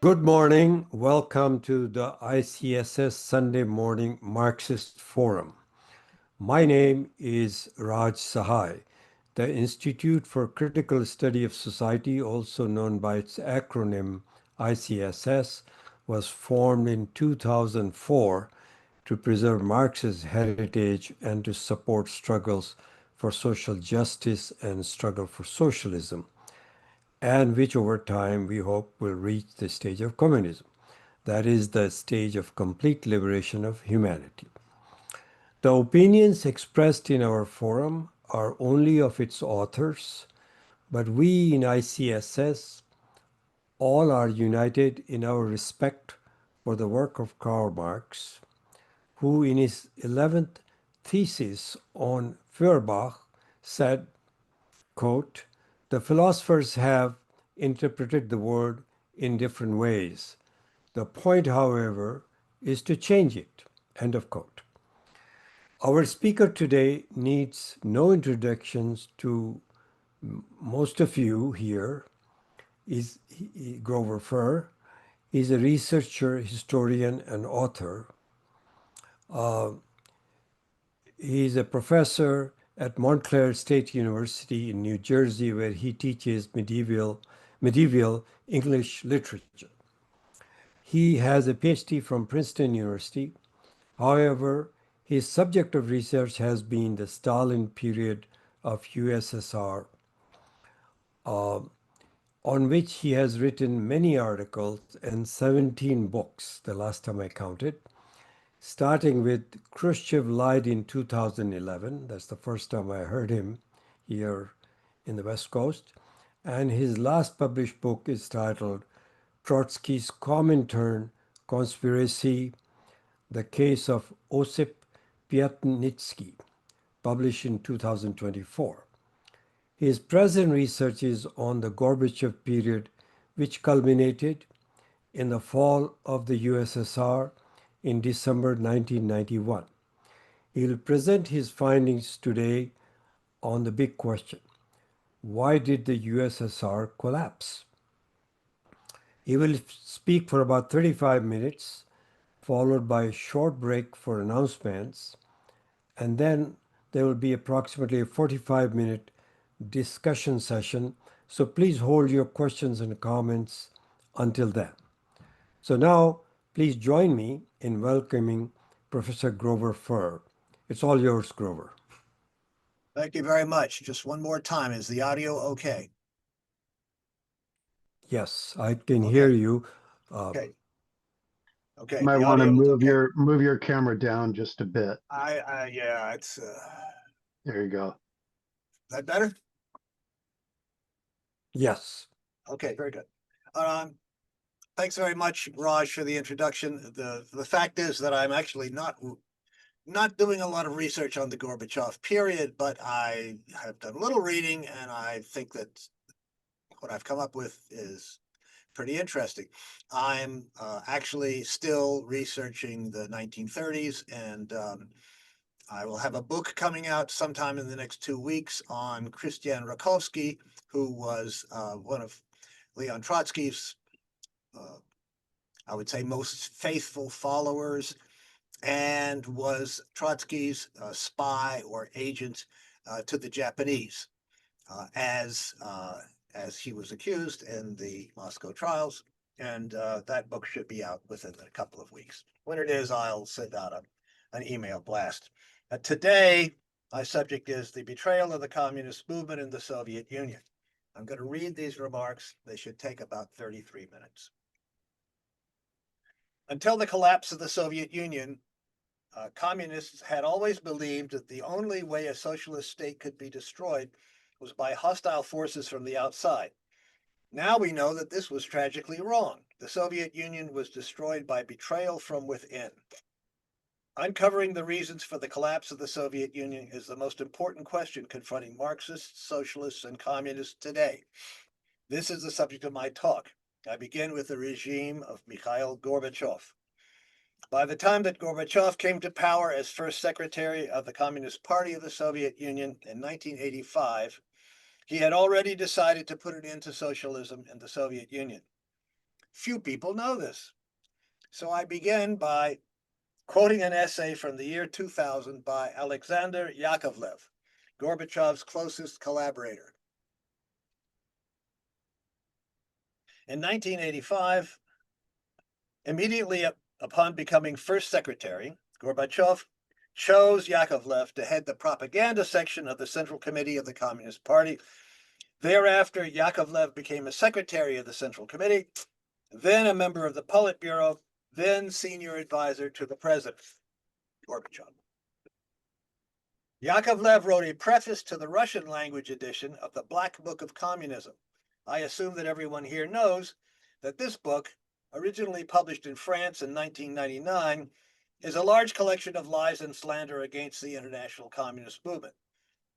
Good morning. Welcome to the ICSS Sunday Morning Marxist Forum. My name is Raj Sahai. The Institute for Critical Study of Society, also known by its acronym ICSS, was formed in 2004 to preserve Marx's heritage and to support struggles for social justice and struggle for socialism, and which over time we hope will reach the stage of communism. That is the stage of complete liberation of humanity. The opinions expressed in our forum are only of its authors, but we in ICSS all are united in our respect for the work of Karl Marx, who in his 11th thesis on Feuerbach said, quote, "The philosophers have interpreted the word in different ways. The point, however, is to change it." End of quote. Our speaker today needs no introductions to most of you here. Is Grover Furr. He's a researcher, historian, and author. He's a professor at Montclair State University in New Jersey, where he teaches medieval English literature. He has a Ph.D. from Princeton University. However, his subject of research has been the Stalin period of USSR, on which he has written many articles and 17 books, the last time I counted, starting with Khrushchev Lied in 2011. That's the first time I heard him here in the West Coast. And his last published book is titled Trotsky's Comintern Conspiracy, the Case of Osip Pyatnitsky, published in 2024. His present research is on the Gorbachev period, which culminated in the fall of the USSR in December 1991. He will present his findings today on the big question: why did the USSR collapse? He will speak for about 35 minutes, followed by a short break for announcements, and then there will be approximately a 45-minute discussion session. So please hold your questions and comments until then. So now, please join me in welcoming Professor Grover Furr. It's all yours, Grover. Thank you very much. Just one more time. Is the audio okay? Yes, I can hear you. Okay. Okay. You might want to move your camera down just a bit. Yeah, it's There you go. that better? Yes. Okay, very good. Thanks very much, Raj, for the introduction. The fact is that I'm actually not doing a lot of research on the Gorbachev period, but I have done a little reading, and I think that what I've come up with is pretty interesting. I'm actually still researching the 1930s, and I will have a book coming out sometime in the next 2 weeks on Christian Rakovsky, who was one of Leon Trotsky's, I would say, most faithful followers, and was Trotsky's spy or agent to the Japanese, as he was accused in the Moscow trials. And that book should be out within a couple of weeks. When it is, I'll send out an email blast. Today, my subject is the betrayal of the communist movement in the Soviet Union. I'm going to read these remarks. They should take about 33 minutes. Until the collapse of the Soviet Union, communists had always believed that the only way a socialist state could be destroyed was by hostile forces from the outside. Now we know that this was tragically wrong. The Soviet Union was destroyed by betrayal from within. Uncovering the reasons for the collapse of the Soviet Union is the most important question confronting Marxists, socialists, and communists today. This is the subject of my talk. I begin with the regime of Mikhail Gorbachev. By the time that Gorbachev came to power as first secretary of the Communist Party of the Soviet Union in 1985, he had already decided to put an end to socialism in the Soviet Union. Few people know this. So I begin by quoting an essay from the year 2000 by Alexander Yakovlev, Gorbachev's closest collaborator. In 1985, immediately upon becoming first secretary, Gorbachev chose Yakovlev to head the propaganda section of the Central Committee of the Communist Party. Thereafter, Yakovlev became a secretary of the Central Committee, then a member of the Politburo, then senior advisor to the president, Gorbachev. Yakovlev wrote a preface to the Russian language edition of the Black Book of Communism. I assume that everyone here knows that this book, originally published in France in 1999, is a large collection of lies and slander against the international communist movement.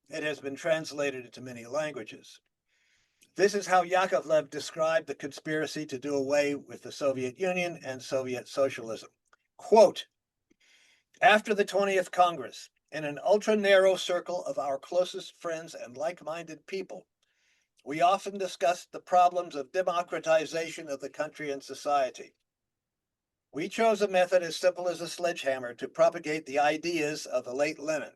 It has been translated into many languages. This is how Yakovlev described the conspiracy to do away with the Soviet Union and Soviet socialism. Quote, after the 20th Congress, in an ultra-narrow circle of our closest friends and like-minded people, we often discussed the problems of democratization of the country and society. We chose a method as simple as a sledgehammer to propagate the ideas of the late Lenin.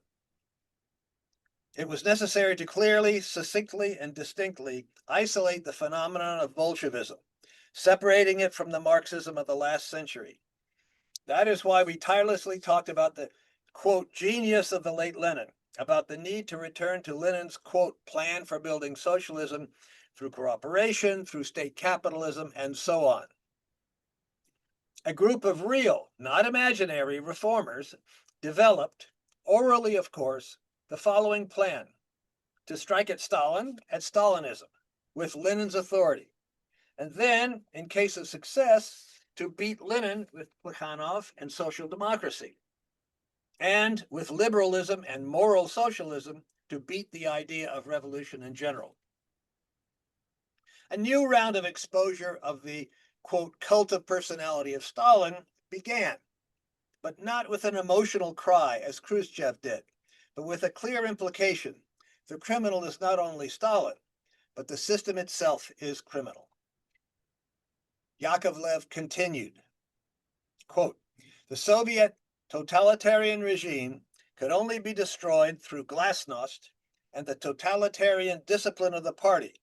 It was necessary to clearly, succinctly, and distinctly isolate the phenomenon of Bolshevism, separating it from the Marxism of the last century. That is why we tirelessly talked about the, quote, genius of the late Lenin, about the need to return to Lenin's, quote, plan for building socialism through cooperation, through state capitalism, and so on. A group of real, not imaginary, reformers developed, orally of course, the following plan: to strike at Stalin, at Stalinism, with Lenin's authority, and then, in case of success, to beat Lenin with Plekhanov and social democracy, and with liberalism and moral socialism to beat the idea of revolution in general. A new round of exposure of the, quote, cult of personality of Stalin began, but not with an emotional cry as Khrushchev did, but with a clear implication: the criminal is not only Stalin, but the system itself is criminal. Yakovlev continued, quote, the Soviet totalitarian regime could only be destroyed through glasnost and the totalitarian discipline of the party,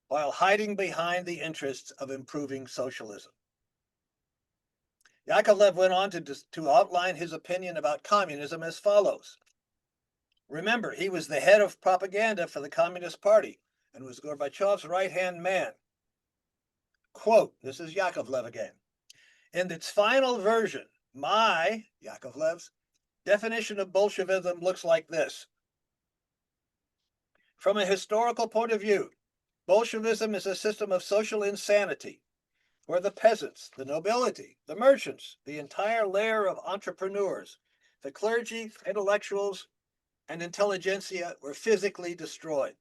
while hiding behind the interests of improving socialism. Yakovlev went on to outline his opinion about communism as follows. Remember, he was the head of propaganda for the Communist Party and was Gorbachev's right-hand man. Quote, this is Yakovlev again. In its final version, my, Yakovlev's, definition of Bolshevism looks like this. From a historical point of view, Bolshevism is a system of social insanity, where the peasants, the nobility, the merchants, the entire layer of entrepreneurs, the clergy, intellectuals, and intelligentsia were physically destroyed.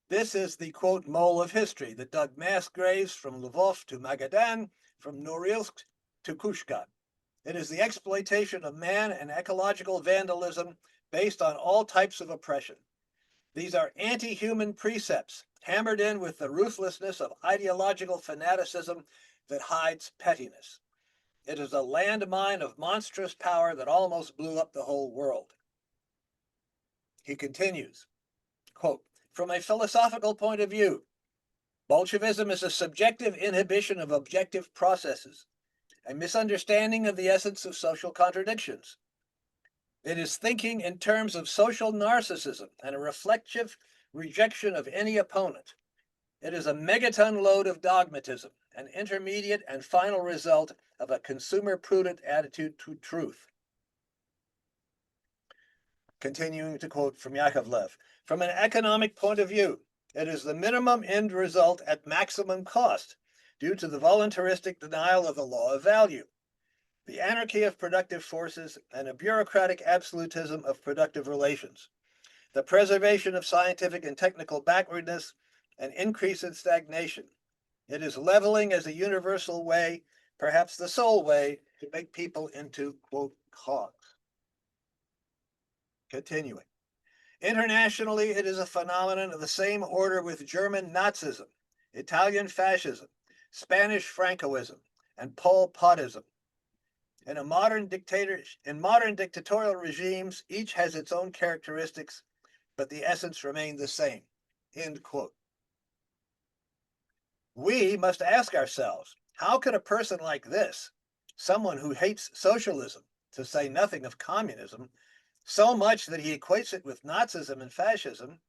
This is the, quote, mole of history that dug mass graves from Lvov to Magadan, from Norilsk to Kushka. It is the exploitation of man and ecological vandalism based on all types of oppression. These are anti-human precepts, hammered in with the ruthlessness of ideological fanaticism that hides pettiness. It is a landmine of monstrous power that almost blew up the whole world. He continues, quote, from a philosophical point of view, Bolshevism is a subjective inhibition of objective processes, a misunderstanding of the essence of social contradictions. It is thinking in terms of social narcissism and a reflective rejection of any opponent. It is a megaton load of dogmatism, an intermediate and final result of a consumer-prudent attitude to truth. Continuing to quote from Yakovlev, from an economic point of view, it is the minimum end result at maximum cost due to the voluntaristic denial of the law of value, the anarchy of productive forces, and a bureaucratic absolutism of productive relations, the preservation of scientific and technical backwardness, and increase in stagnation. It is leveling as a universal way, perhaps the sole way, to make people into, quote, cogs. Continuing. Internationally, it is a phenomenon of the same order with German Nazism, Italian fascism, Spanish Francoism, and Pol Potism. In modern dictatorial regimes, each has its own characteristics, but the essence remained the same. End quote. We must ask ourselves, how could a person like this, someone who hates socialism, to say nothing of communism, so much that he equates it with Nazism and fascism,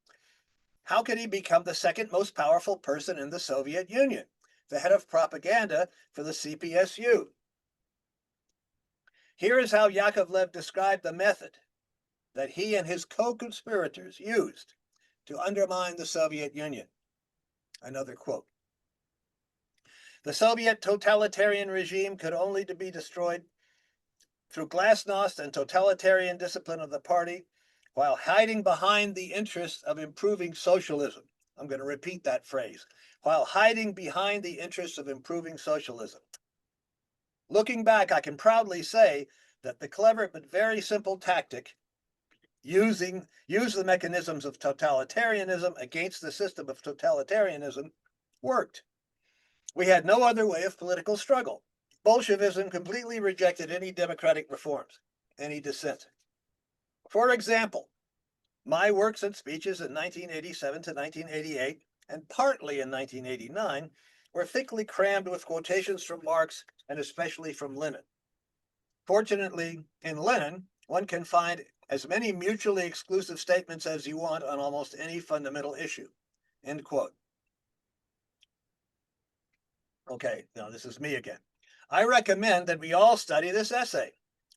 how could he become the second most powerful person in the Soviet Union, the head of propaganda for the CPSU? Here is how Yakovlev described the method that he and his co-conspirators used to undermine the Soviet Union. Another quote. The Soviet totalitarian regime could only be destroyed through glasnost and totalitarian discipline of the party, while hiding behind the interests of improving socialism. I'm going to repeat that phrase. While hiding behind the interests of improving socialism. Looking back, I can proudly say that the clever but very simple tactic use the mechanisms of totalitarianism against the system of totalitarianism worked. We had no other way of political struggle. Bolshevism completely rejected any democratic reforms, any dissent. For example, my works and speeches in 1987 to 1988, and partly in 1989, were thickly crammed with quotations from Marx and especially from Lenin. Fortunately, in Lenin, one can find as many mutually exclusive statements as you want on almost any fundamental issue. End quote. Okay, now this is me again. I recommend that we all study this essay.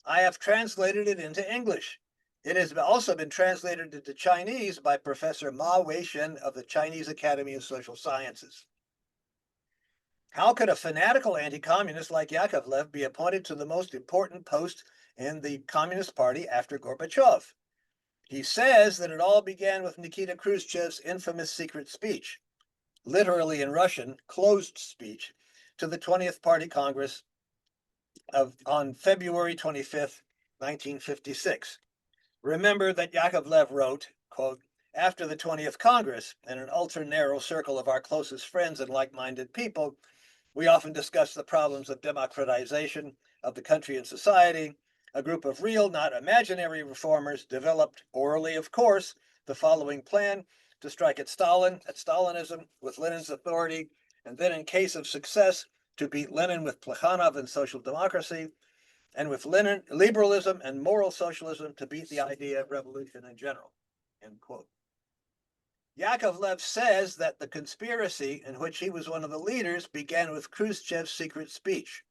I have translated it into English. It has also been translated into Chinese by Professor Ma Weishen of the Chinese Academy of Social Sciences. How could a fanatical anti-communist like Yakovlev be appointed to the most important post in the Communist Party after Gorbachev? He says that it all began with Nikita Khrushchev's infamous secret speech, literally in Russian, closed speech, to the 20th Party Congress on February 25th, 1956. Remember that Yakovlev wrote, quote, after the 20th Congress, in an ultra-narrow circle of our closest friends and like-minded people, we often discuss the problems of democratization of the country and society. A group of real, not imaginary reformers developed, orally of course, the following plan to strike at Stalin, at Stalinism, with Lenin's authority, and then in case of success, to beat Lenin with Plekhanov and social democracy, and with Lenin, liberalism and moral socialism to beat the idea of revolution in general, end quote. Yakovlev says that the conspiracy in which he was one of the leaders began with Khrushchev's secret speech.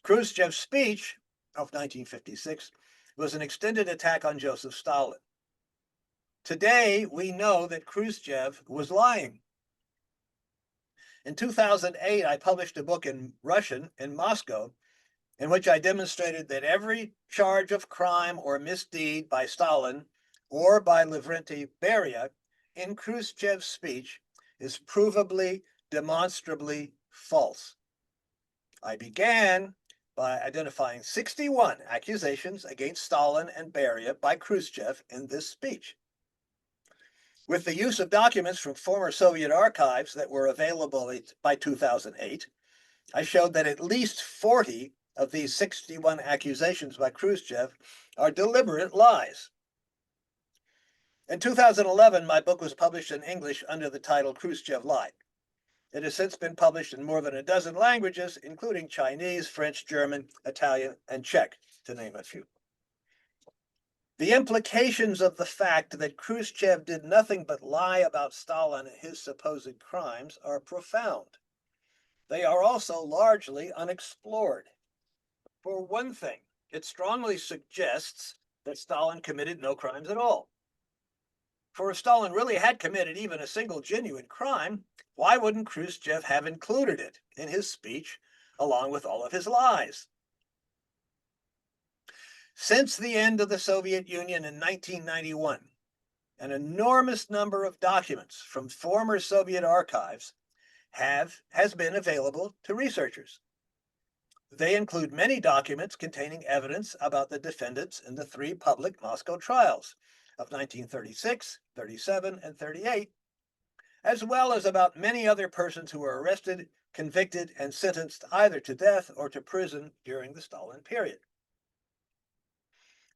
Khrushchev's speech of 1956 was an extended attack on Joseph Stalin. Today, we know that Khrushchev was lying. In 2008, I published a book in Russian in Moscow in which I demonstrated that every charge of crime or misdeed by Stalin or by Lavrentiy Beria in Khrushchev's speech is provably, demonstrably false. I began by identifying 61 accusations against Stalin and Beria by Khrushchev in this speech. With the use of documents from former Soviet archives that were available by 2008, I showed that at least 40 of these 61 accusations by Khrushchev are deliberate lies. In 2011, my book was published in English under the title Khrushchev Lied. It has since been published in more than a dozen languages, including Chinese, French, German, Italian, and Czech, to name a few. The implications of the fact that Khrushchev did nothing but lie about Stalin and his supposed crimes are profound. They are also largely unexplored. For one thing, it strongly suggests that Stalin committed no crimes at all. For if Stalin really had committed even a single genuine crime, why wouldn't Khrushchev have included it in his speech along with all of his lies? Since the end of the Soviet Union in 1991, an enormous number of documents from former Soviet archives has been available to researchers. They include many documents containing evidence about the defendants in the three public Moscow trials of 1936, 37, and 38, as well as about many other persons who were arrested, convicted, and sentenced either to death or to prison during the Stalin period.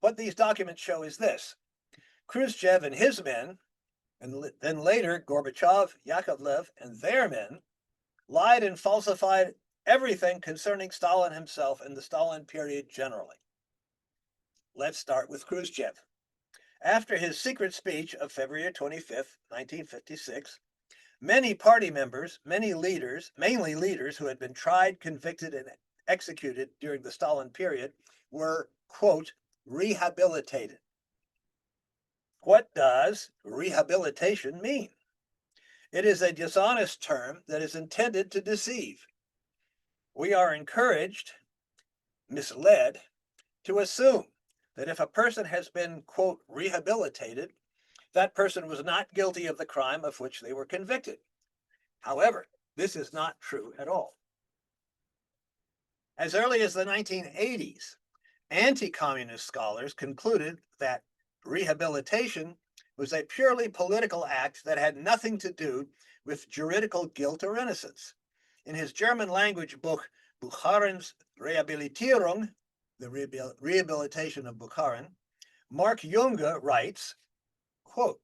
What these documents show is this: Khrushchev and his men, and then later Gorbachev, Yakovlev, and their men, lied and falsified everything concerning Stalin himself and the Stalin period generally. Let's start with Khrushchev. After his secret speech of February 25th, 1956, many party members, many leaders, mainly leaders who had been tried, convicted, and executed during the Stalin period, were, quote, rehabilitated. What does rehabilitation mean? It is a dishonest term that is intended to deceive. We are encouraged, misled, to assume that if a person has been, quote, rehabilitated, that person was not guilty of the crime of which they were convicted. However, this is not true at all. As early as the 1980s, anti-communist scholars concluded that rehabilitation was a purely political act that had nothing to do with juridical guilt or innocence. In his German language book, Bukharin's Rehabilitierung, the Rehabilitation of Bukharin, Mark Junge writes, quote,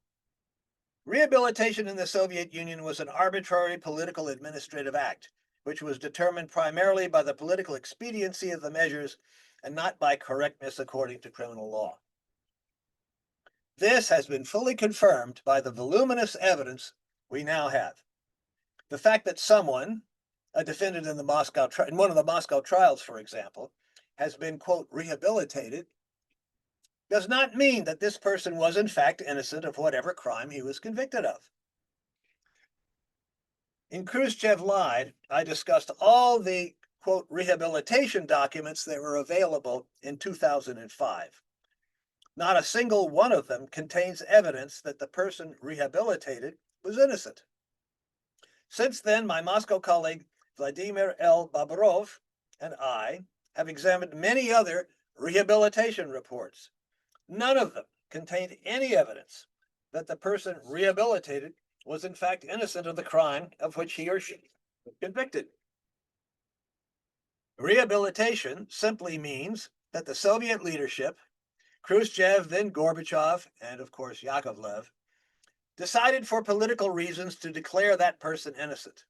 rehabilitation in the Soviet Union was an arbitrary political administrative act, which was determined primarily by the political expediency of the measures and not by correctness according to criminal law. This has been fully confirmed by the voluminous evidence we now have. The fact that someone, a defendant in in one of the Moscow trials, for example, has been, quote, rehabilitated, does not mean that this person was in fact innocent of whatever crime he was convicted of. In Khrushchev Lied, I discussed all the, quote, rehabilitation documents that were available in 2005. Not a single one of them contains evidence that the person rehabilitated was innocent. Since then, my Moscow colleague Vladimir L. Babarov and I have examined many other rehabilitation reports. None of them contained any evidence that the person rehabilitated was in fact innocent of the crime of which he or she was convicted. Rehabilitation simply means that the Soviet leadership, Khrushchev, then Gorbachev, and of course Yakovlev, decided for political reasons to declare that person innocent.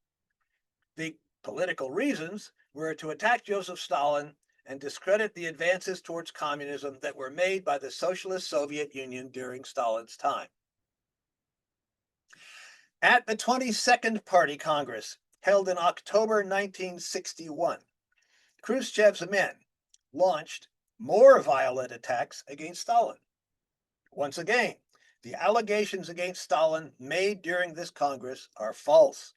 The political reasons were to attack Joseph Stalin and discredit the advances towards communism that were made by the Socialist Soviet Union during Stalin's time. At the 22nd Party Congress, held in October 1961, Khrushchev's men launched more violent attacks against Stalin. Once again, the allegations against Stalin made during this Congress are false.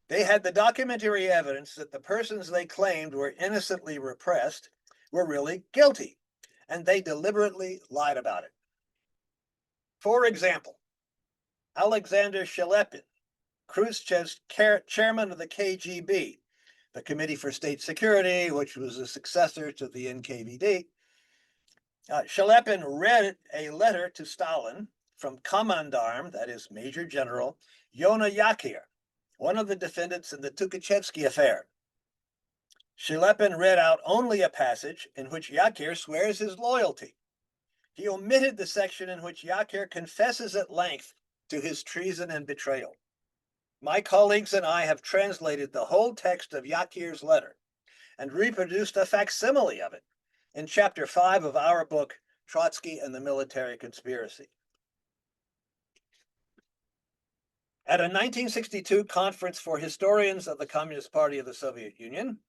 They had the documentary evidence that the persons they claimed were innocently repressed were really guilty, and they deliberately lied about it. For example, Alexander Shelepin, Khrushchev's chairman of the KGB, the Committee for State Security, which was a successor to the NKVD, Shelepin read a letter to Stalin from Comintern, that is Major General Yona Yakir, one of the defendants in the Tukhachevsky affair. Shelepin read out only a passage in which Yakir swears his loyalty. He omitted the section in which Yakir confesses at length to his treason and betrayal. My colleagues and I have translated the whole text of Yakir's letter and reproduced a facsimile of it in Chapter 5 of our book, Trotsky and the Military Conspiracy. At a 1962 conference for historians of the Communist Party of the Soviet Union,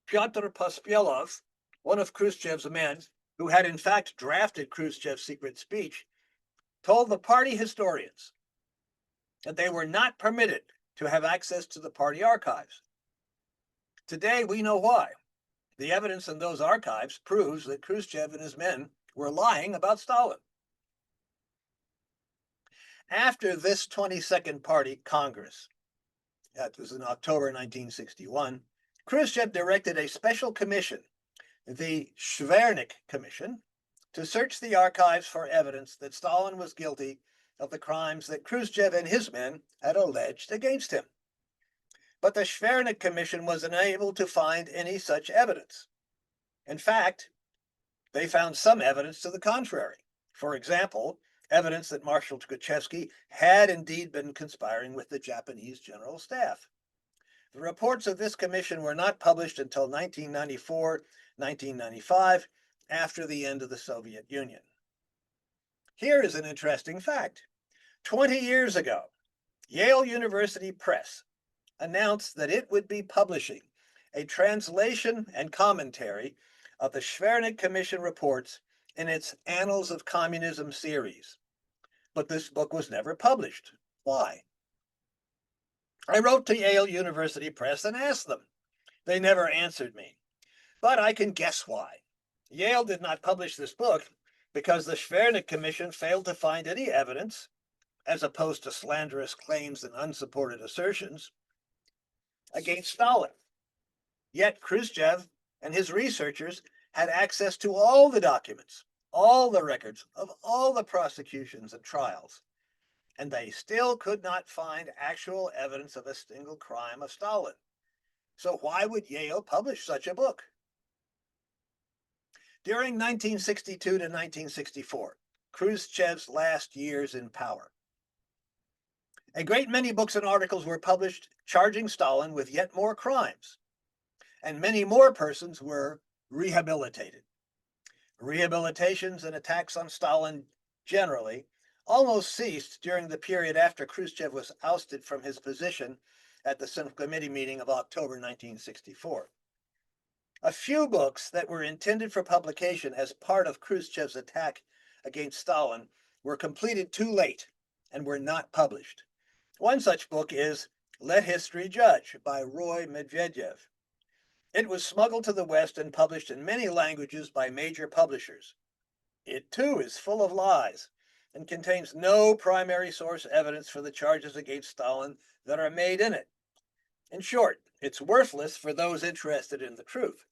Pyotr Pospelov, one of Khrushchev's men, who had in fact drafted Khrushchev's secret speech, told the party historians that they were not permitted to have access to the party archives. Today, we know why. The evidence in those archives proves that Khrushchev and his men were lying about Stalin. After this 22nd Party Congress, that was in October 1961, Khrushchev directed a special commission, the Schwernik Commission, to search the archives for evidence that Stalin was guilty of the crimes that Khrushchev and his men had alleged against him. But the Schwernik Commission was unable to find any such evidence. In fact, they found some evidence to the contrary. For example, evidence that Marshal Tukhachevsky had indeed been conspiring with the Japanese General Staff. The reports of this commission were not published until 1994, 1995, after the end of the Soviet Union. Here is an interesting fact. 20 years ago, Yale University Press announced that it would be publishing a translation and commentary of the Schwernik Commission reports in its Annals of Communism series. But this book was never published. Why? I wrote to Yale University Press and asked them. They never answered me. But I can guess why. Yale did not publish this book because the Schwernik Commission failed to find any evidence, as opposed to slanderous claims and unsupported assertions, against Stalin. Yet Khrushchev and his researchers had access to all the documents, all the records of all the prosecutions and trials, and they still could not find actual evidence of a single crime of Stalin. So why would Yale publish such a book? During 1962 to 1964, Khrushchev's last years in power, a great many books and articles were published charging Stalin with yet more crimes, and many more persons were rehabilitated. Rehabilitations and attacks on Stalin generally almost ceased during the period after Khrushchev was ousted from his position at the Central Committee meeting of October 1964. A few books that were intended for publication as part of Khrushchev's attack against Stalin were completed too late and were not published. One such book is Let History Judge by Roy Medvedev. It was smuggled to the West and published in many languages by major publishers. It too is full of lies and contains no primary source evidence for the charges against Stalin that are made in it. In short, it's worthless for those interested in the truth,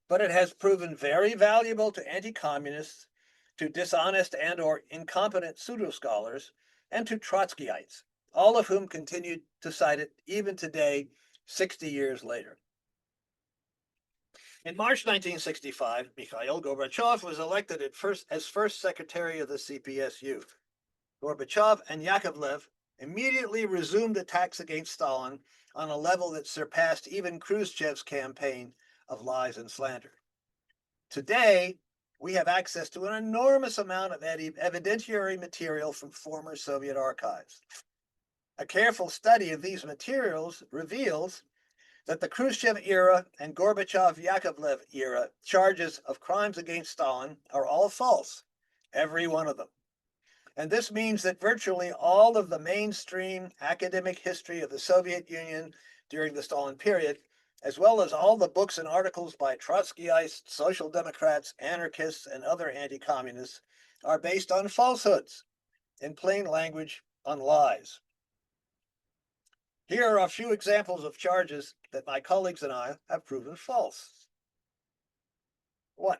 but it has proven very valuable to anti-communists, to dishonest and or incompetent pseudo-scholars, and to Trotskyites, all of whom continue to cite it even today, 60 years later. In March 1965, Mikhail Gorbachev was elected as first secretary of the CPSU. Gorbachev and Yakovlev immediately resumed attacks against Stalin on a level that surpassed even Khrushchev's campaign of lies and slander. Today, we have access to an enormous amount of evidentiary material from former Soviet archives. A careful study of these materials reveals that the Khrushchev era and Gorbachev-Yakovlev era charges of crimes against Stalin are all false, every one of them. And this means that virtually all of the mainstream academic history of the Soviet Union during the Stalin period, as well as all the books and articles by Trotskyites, social democrats, anarchists, and other anti-communists, are based on falsehoods, in plain language, on lies. Here are a few examples of charges that my colleagues and I have proven false. 1.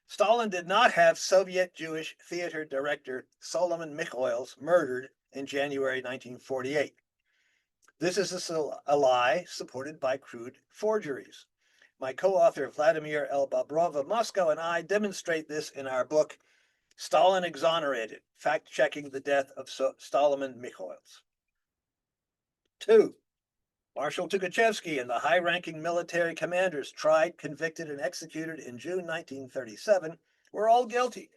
Stalin did not have Soviet Jewish theater director Solomon Mikhoels murdered in January 1948. This is a lie supported by crude forgeries. My co-author Vladimir L. Bobrov of Moscow and I demonstrate this in our book, Stalin Exonerated, Fact-Checking the Death of Solomon Mikhoels. 2. Marshal Tukhachevsky and the high-ranking military commanders tried, convicted, and executed in June 1937 were all guilty.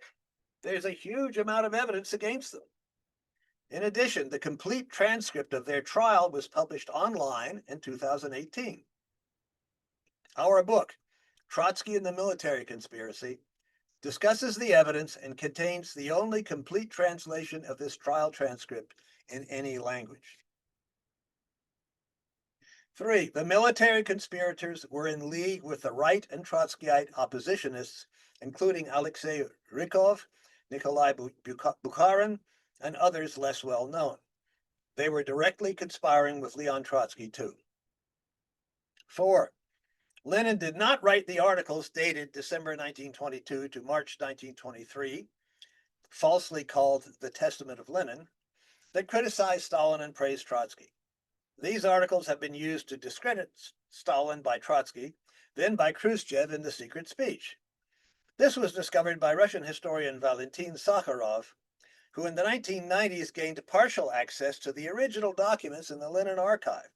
There's a huge amount of evidence against them. In addition, the complete transcript of their trial was published online in 2018. Our book, Trotsky and the Military Conspiracy, discusses the evidence and contains the only complete translation of this trial transcript in any language. 3. The military conspirators were in league with the right and Trotskyite oppositionists, including Alexei Rykov, Nikolai Bukharin, and others less well known. They were directly conspiring with Leon Trotsky too. 4. Lenin did not write the articles dated December 1922 to March 1923, falsely called the Testament of Lenin, that criticize Stalin and praise Trotsky. These articles have been used to discredit Stalin by Trotsky, then by Khrushchev in the secret speech. This was discovered by Russian historian Valentin Sakharov, who in the 1990s gained partial access to the original documents in the Lenin archive.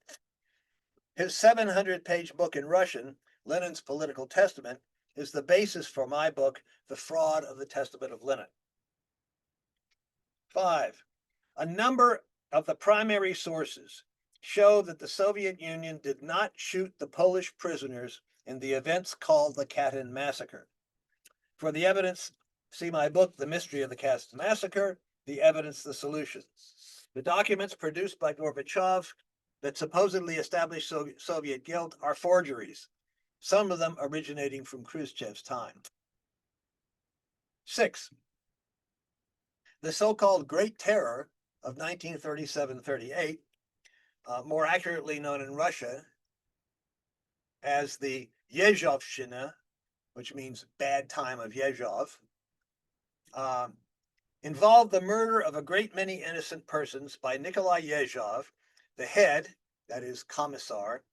His 700-page book in Russian, Lenin's Political Testament, is the basis for my book, The Fraud of the Testament of Lenin. 5. A number of the primary sources show that the Soviet Union did not shoot the Polish prisoners in the events called the Katyn Massacre. For the evidence, see my book, The Mystery of the Katyn Massacre, The Evidence, the Solution. The documents produced by Gorbachev that supposedly established Soviet guilt are forgeries, some of them originating from Khrushchev's time. 6. The so-called Great Terror of 1937-38, more accurately known in Russia as the Yezhovshchina, which means bad time of Yezhov, involved the murder of a great many innocent persons by Nikolai Yezhov, the head, that is commissar,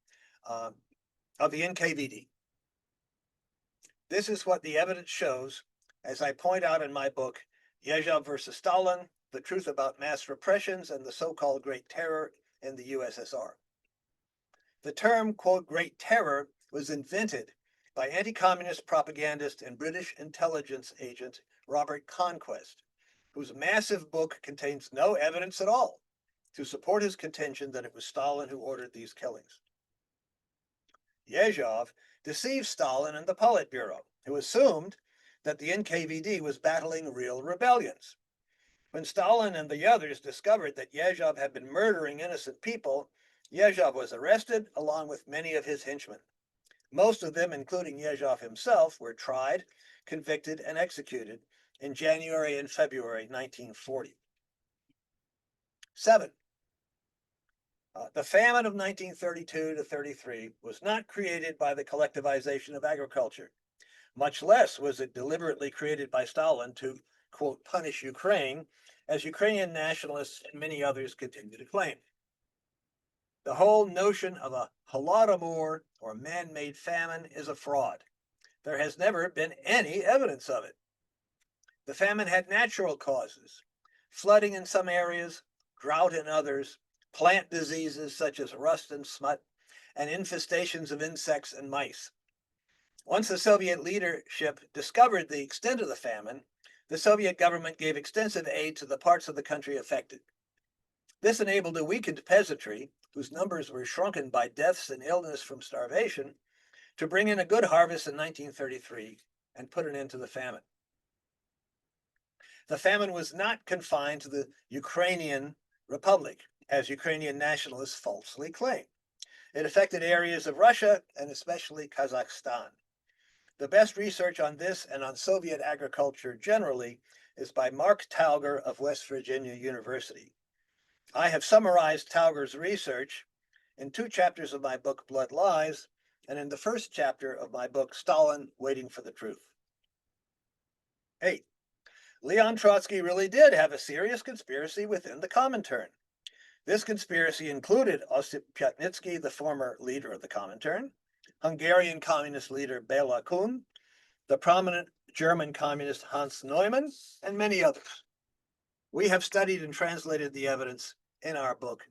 of the NKVD. This is what the evidence shows, as I point out in my book, Yezhov versus Stalin, The Truth About Mass Repressions and the So-Called Great Terror in the USSR. The term, quote, Great Terror was invented by anti-communist propagandist and British intelligence agent Robert Conquest, whose massive book contains no evidence at all to support his contention that it was Stalin who ordered these killings. Yezhov deceived Stalin and the Politburo, who assumed that the NKVD was battling real rebellions. When Stalin and the others discovered that Yezhov had been murdering innocent people, Yezhov was arrested along with many of his henchmen. Most of them, including Yezhov himself, were tried, convicted, and executed in January and February 1940. 7. The famine of 1932 to 33 was not created by the collectivization of agriculture. Much less was it deliberately created by Stalin to, quote, punish Ukraine, as Ukrainian nationalists and many others continue to claim. The whole notion of a Holodomor, or man-made famine, is a fraud. There has never been any evidence of it. The famine had natural causes: flooding in some areas, drought in others, plant diseases such as rust and smut, and infestations of insects and mice. Once the Soviet leadership discovered the extent of the famine, the Soviet government gave extensive aid to the parts of the country affected. This enabled a weakened peasantry, whose numbers were shrunken by deaths and illness from starvation, to bring in a good harvest in 1933 and put an end to the famine. The famine was not confined to the Ukrainian Republic, as Ukrainian nationalists falsely claim. It affected areas of Russia and especially Kazakhstan. The best research on this and on Soviet agriculture generally is by Mark Tauger of West Virginia University. I have summarized Tauger's research in 2 chapters of my book, Blood Lies, and in the first chapter of my book, Stalin, Waiting for the Truth. 8. Leon Trotsky really did have a serious conspiracy within the Comintern. This conspiracy included Osip Pyatnitsky, the former leader of the Comintern, Hungarian communist leader Béla Kun, the prominent German communist Hans Neumann, and many others. We have studied and translated the evidence in our book,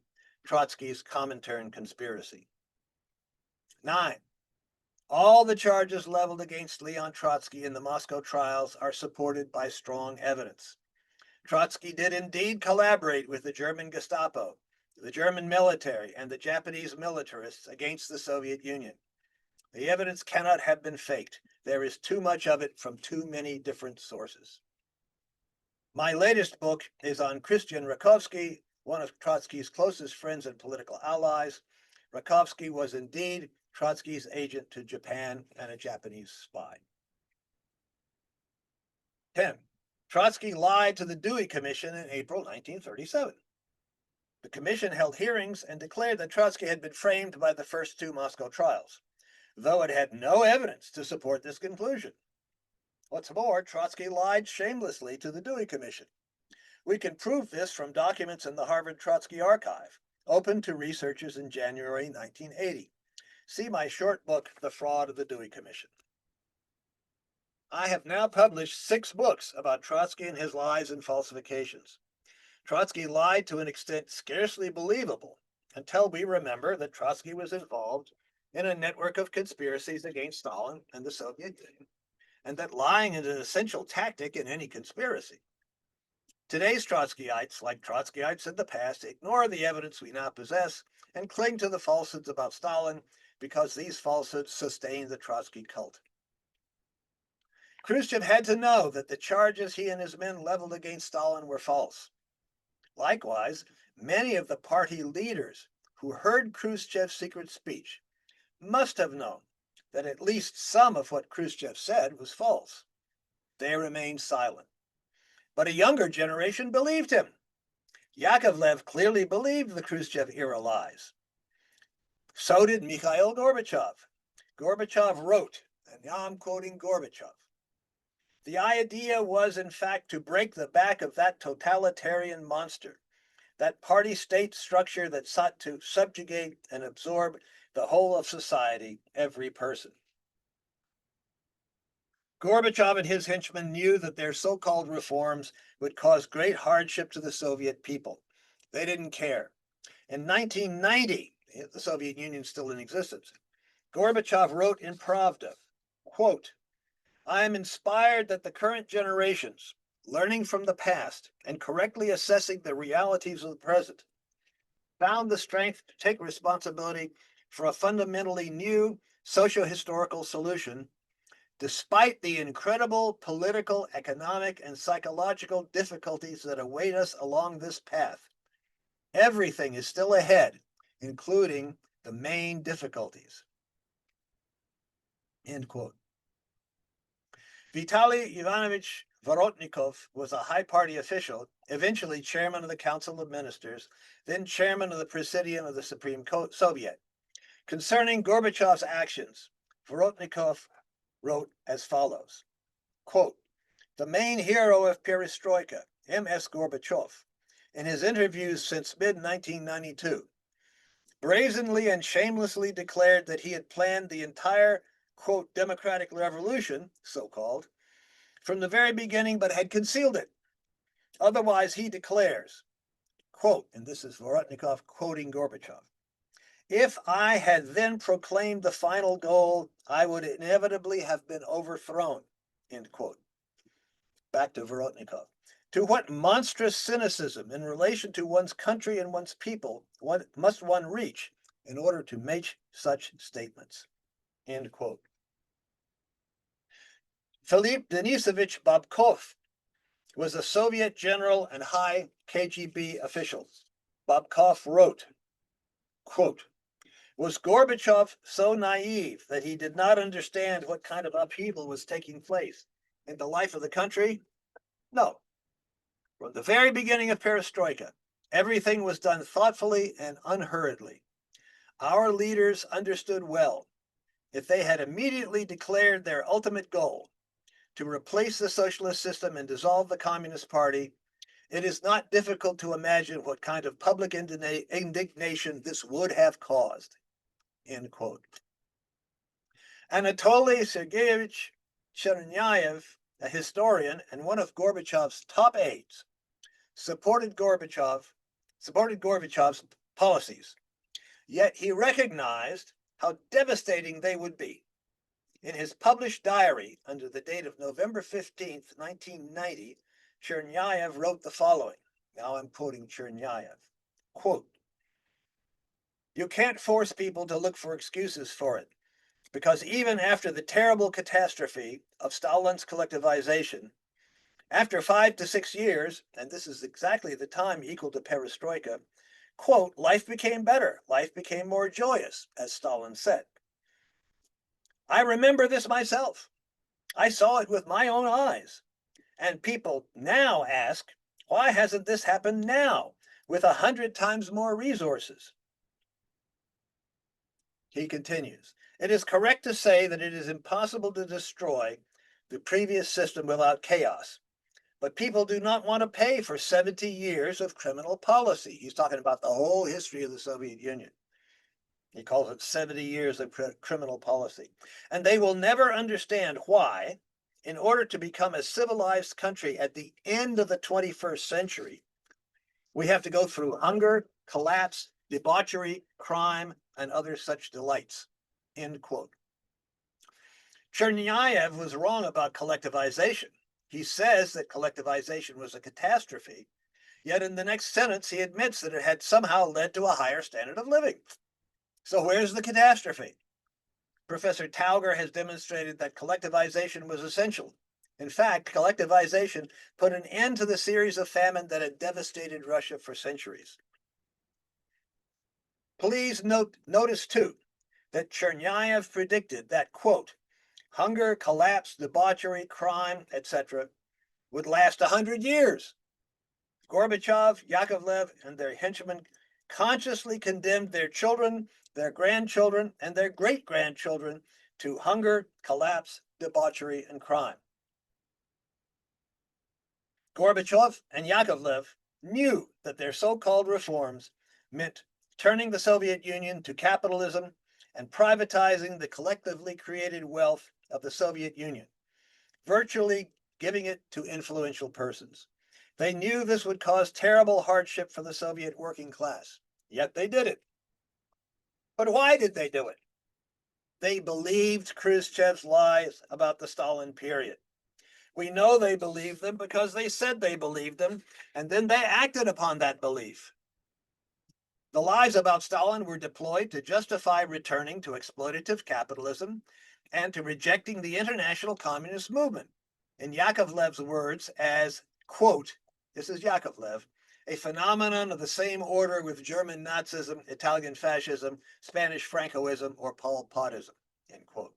Trotsky's Comintern Conspiracy. 9. All the charges leveled against Leon Trotsky in the Moscow trials are supported by strong evidence. Trotsky did indeed collaborate with the German Gestapo, the German military, and the Japanese militarists against the Soviet Union. The evidence cannot have been faked. There is too much of it from too many different sources. My latest book is on Christian Rakovsky, one of Trotsky's closest friends and political allies. Rakovsky was indeed Trotsky's agent to Japan and a Japanese spy. 10. Trotsky lied to the Dewey Commission in April 1937. The commission held hearings and declared that Trotsky had been framed by the first 2 Moscow trials, though it had no evidence to support this conclusion. What's more, Trotsky lied shamelessly to the Dewey Commission. We can prove this from documents in the Harvard Trotsky Archive, open to researchers in January 1980. See my short book, The Fraud of the Dewey Commission. I have now published 6 books about Trotsky and his lies and falsifications. Trotsky lied to an extent scarcely believable until we remember that Trotsky was involved in a network of conspiracies against Stalin and the Soviet Union, and that lying is an essential tactic in any conspiracy. Today's Trotskyites, like Trotskyites in the past, ignore the evidence we now possess and cling to the falsehoods about Stalin because these falsehoods sustain the Trotsky cult. Khrushchev had to know that the charges he and his men leveled against Stalin were false. Likewise, many of the party leaders who heard Khrushchev's secret speech must have known that at least some of what Khrushchev said was false. They remained silent. But a younger generation believed him. Yakovlev clearly believed the Khrushchev-era lies. So did Mikhail Gorbachev. Gorbachev wrote, and now I'm quoting Gorbachev, "The idea was, in fact, to break the back of that totalitarian monster, that party-state structure that sought to subjugate and absorb the whole of society, every person." Gorbachev and his henchmen knew that their so-called reforms would cause great hardship to the Soviet people. They didn't care. In 1990, the Soviet Union still in existence, Gorbachev wrote in Pravda, quote, "I am inspired that the current generations, learning from the past and correctly assessing the realities of the present, found the strength to take responsibility for a fundamentally new socio-historical solution despite the incredible political, economic, and psychological difficulties that await us along this path. Everything is still ahead, including the main difficulties." End quote. Vitaly Ivanovich Vorotnikov was a high party official, eventually chairman of the Council of Ministers, then chairman of the Presidium of the Supreme Soviet. Concerning Gorbachev's actions, Vorotnikov wrote as follows, quote, "The main hero of perestroika, M.S. Gorbachev, in his interviews since mid-1992, brazenly and shamelessly declared that he had planned the entire, quote, democratic revolution, so-called, from the very beginning, but had concealed it. Otherwise, he declares, quote," and this is Vorotnikov quoting Gorbachev, "if I had then proclaimed the final goal, I would inevitably have been overthrown," end quote. Back to Vorotnikov. To what monstrous cynicism in relation to one's country and one's people must one reach in order to make such statements? End quote. Philip Denisovich Babkov was a Soviet general and high KGB official. Babkov wrote, quote, "Was Gorbachev so naive that he did not understand what kind of upheaval was taking place in the life of the country? No. From the very beginning of perestroika, everything was done thoughtfully and unhurriedly. Our leaders understood well if they had immediately declared their ultimate goal, to replace the socialist system and dissolve the Communist Party, it is not difficult to imagine what kind of public indignation this would have caused." End quote. Anatoly Sergeyevich Chernyayev, a historian and one of Gorbachev's top aides, supported Gorbachev's policies, yet he recognized how devastating they would be. In his published diary under the date of November 15th, 1990, Chernyayev wrote the following. Now I'm quoting Chernyayev. Quote, "You can't force people to look for excuses for it, because even after the terrible catastrophe of Stalin's collectivization, after 5 to 6 years, and this is exactly the time equal to perestroika, quote, life became better, life became more joyous, as Stalin said. I remember this myself. I saw it with my own eyes. And people now ask, why hasn't this happened now with 100 times more resources?" He continues, "It is correct to say that it is impossible to destroy the previous system without chaos. But people do not want to pay for 70 years of criminal policy. He's talking about the whole history of the Soviet Union. He calls it 70 years of criminal policy. And they will never understand why, in order to become a civilized country at the end of the 21st century, we have to go through hunger, collapse, debauchery, crime, and other such delights. End quote. Chernyayev was wrong about collectivization. He says that collectivization was a catastrophe, yet in the next sentence he admits that it had somehow led to a higher standard of living. So where's the catastrophe? Professor Tauger has demonstrated that collectivization was essential. In fact, collectivization put an end to the series of famine that had devastated Russia for centuries. Please notice too that Chernyayev predicted that, quote, hunger, collapse, debauchery, crime, etc., would last 100 years. Gorbachev, Yakovlev, and their henchmen consciously condemned their children, their grandchildren, and their great-grandchildren to hunger, collapse, debauchery, and crime. Gorbachev and Yakovlev knew that their so-called reforms meant turning the Soviet Union to capitalism and privatizing the collectively created wealth of the Soviet Union, virtually giving it to influential persons. They knew this would cause terrible hardship for the Soviet working class, yet they did it. But why did they do it? They believed Khrushchev's lies about the Stalin period. We know they believed them because they said they believed them, and then they acted upon that belief. The lies about Stalin were deployed to justify returning to exploitative capitalism and to rejecting the international communist movement. In Yakovlev's words, as, quote, this is Yakovlev, a phenomenon of the same order with German Nazism, Italian fascism, Spanish Francoism, or Pol Potism, end quote.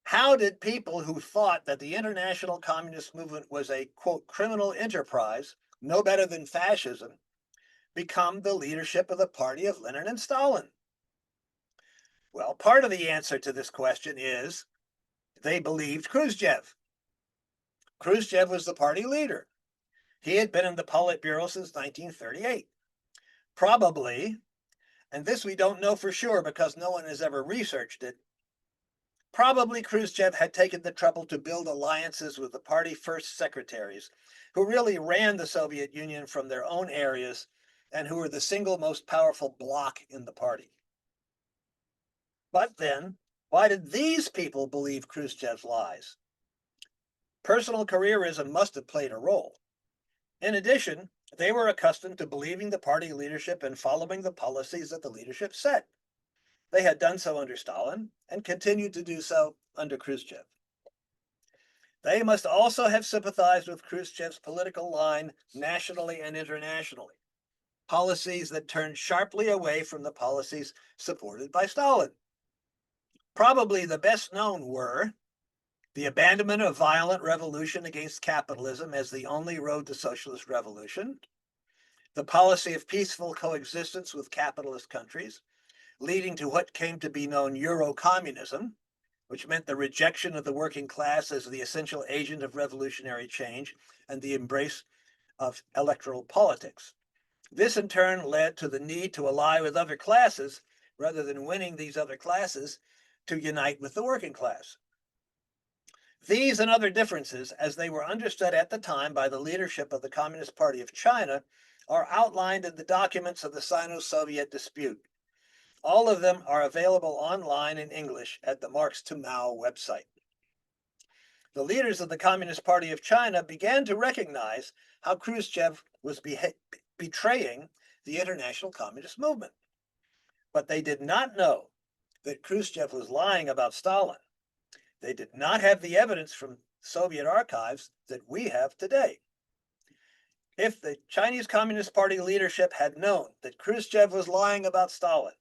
How did people who thought that the international communist movement was a, quote, criminal enterprise, no better than fascism, become the leadership of the party of Lenin and Stalin? Well, part of the answer to this question is they believed Khrushchev. Khrushchev was the party leader. He had been in the Politburo since 1938. Probably, and this we don't know for sure because no one has ever researched it, probably Khrushchev had taken the trouble to build alliances with the party first secretaries, who really ran the Soviet Union from their own areas and who were the single most powerful bloc in the party. But then, why did these people believe Khrushchev's lies? Personal careerism must have played a role. In addition, they were accustomed to believing the party leadership and following the policies that the leadership set. They had done so under Stalin and continued to do so under Khrushchev. They must also have sympathized with Khrushchev's political line nationally and internationally, policies that turned sharply away from the policies supported by Stalin. Probably the best known were the abandonment of violent revolution against capitalism as the only road to socialist revolution, the policy of peaceful coexistence with capitalist countries, leading to what came to be known Euro-communism, which meant the rejection of the working class as the essential agent of revolutionary change and the embrace of electoral politics. This in turn led to the need to ally with other classes rather than winning these other classes to unite with the working class. These and other differences, as they were understood at the time by the leadership of the Communist Party of China, are outlined in the documents of the Sino-Soviet dispute. All of them are available online in English at the Marx to Mao website. The leaders of the Communist Party of China began to recognize how Khrushchev was betraying the international communist movement. But they did not know that Khrushchev was lying about Stalin. They did not have the evidence from Soviet archives that we have today. If the Chinese Communist Party leadership had known that Khrushchev was lying about Stalin,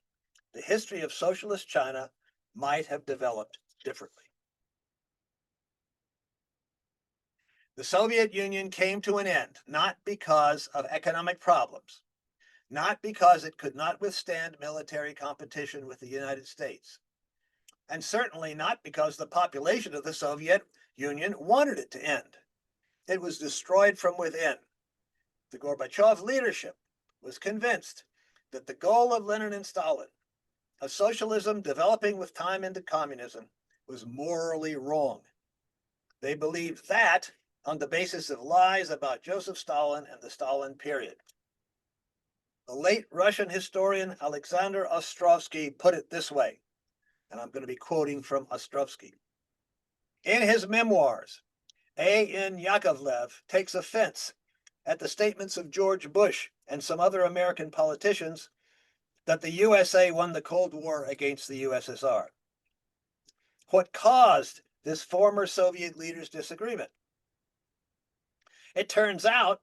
the history of socialist China might have developed differently. The Soviet Union came to an end not because of economic problems, not because it could not withstand military competition with the United States, and certainly not because the population of the Soviet Union wanted it to end. It was destroyed from within. The Gorbachev leadership was convinced that the goal of Lenin and Stalin, a socialism developing with time into communism, was morally wrong. They believed that on the basis of lies about Joseph Stalin and the Stalin period. The late Russian historian Alexander Ostrovsky put it this way, and I'm going to be quoting from Ostrovsky. In his memoirs, A.N. Yakovlev takes offense at the statements of George Bush and some other American politicians that the USA won the Cold War against the USSR. What caused this former Soviet leader's disagreement? It turns out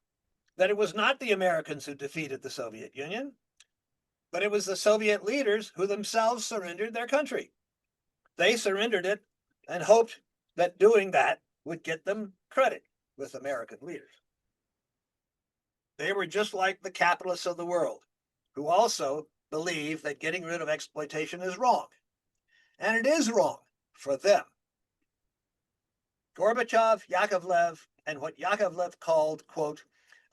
that it was not the Americans who defeated the Soviet Union, but it was the Soviet leaders who themselves surrendered their country. They surrendered it and hoped that doing that would get them credit with American leaders. They were just like the capitalists of the world, who also believe that getting rid of exploitation is wrong. And it is wrong for them. Gorbachev, Yakovlev, and what Yakovlev called, quote,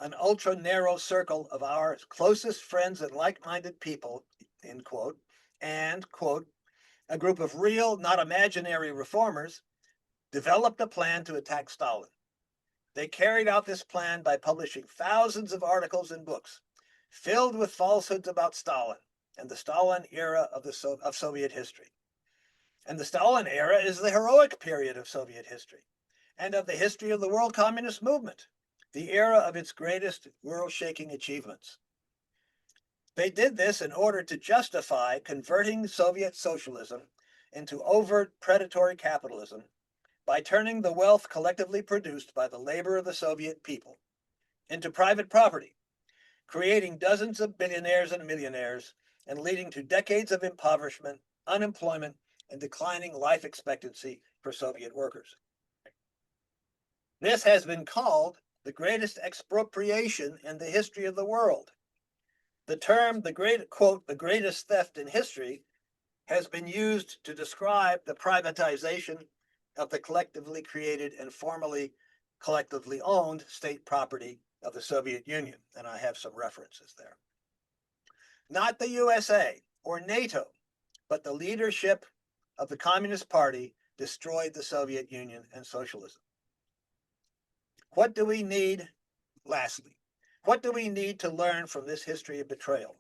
an ultra-narrow circle of our closest friends and like-minded people, end quote, and, quote, a group of real, not imaginary reformers, developed a plan to attack Stalin. They carried out this plan by publishing thousands of articles and books filled with falsehoods about Stalin and the Stalin era of Soviet history. And the Stalin era is the heroic period of Soviet history and of the history of the world communist movement, the era of its greatest world-shaking achievements. They did this in order to justify converting Soviet socialism into overt predatory capitalism by turning the wealth collectively produced by the labor of the Soviet people into private property, creating dozens of billionaires and millionaires, and leading to decades of impoverishment, unemployment, and declining life expectancy for Soviet workers. This has been called the greatest expropriation in the history of the world. The term, the greatest theft in history, has been used to describe the privatization of the collectively created and formerly collectively owned state property of the Soviet Union, and I have some references there. Not the USA or NATO, but the leadership of the Communist Party destroyed the Soviet Union and socialism. What do we need, lastly? What do we need to learn from this history of betrayal?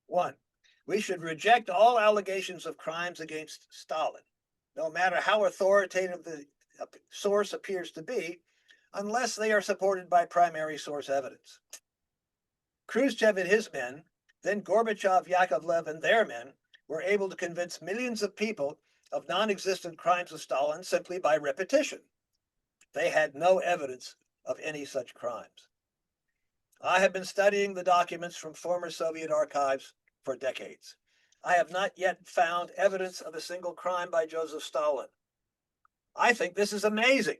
One, we should reject all allegations of crimes against Stalin, no matter how authoritative the source appears to be, unless they are supported by primary source evidence. Khrushchev and his men, then Gorbachev, Yakovlev, and their men were able to convince millions of people of non-existent crimes of Stalin simply by repetition. They had no evidence of any such crimes. I have been studying the documents from former Soviet archives for decades. I have not yet found evidence of a single crime by Joseph Stalin. I think this is amazing.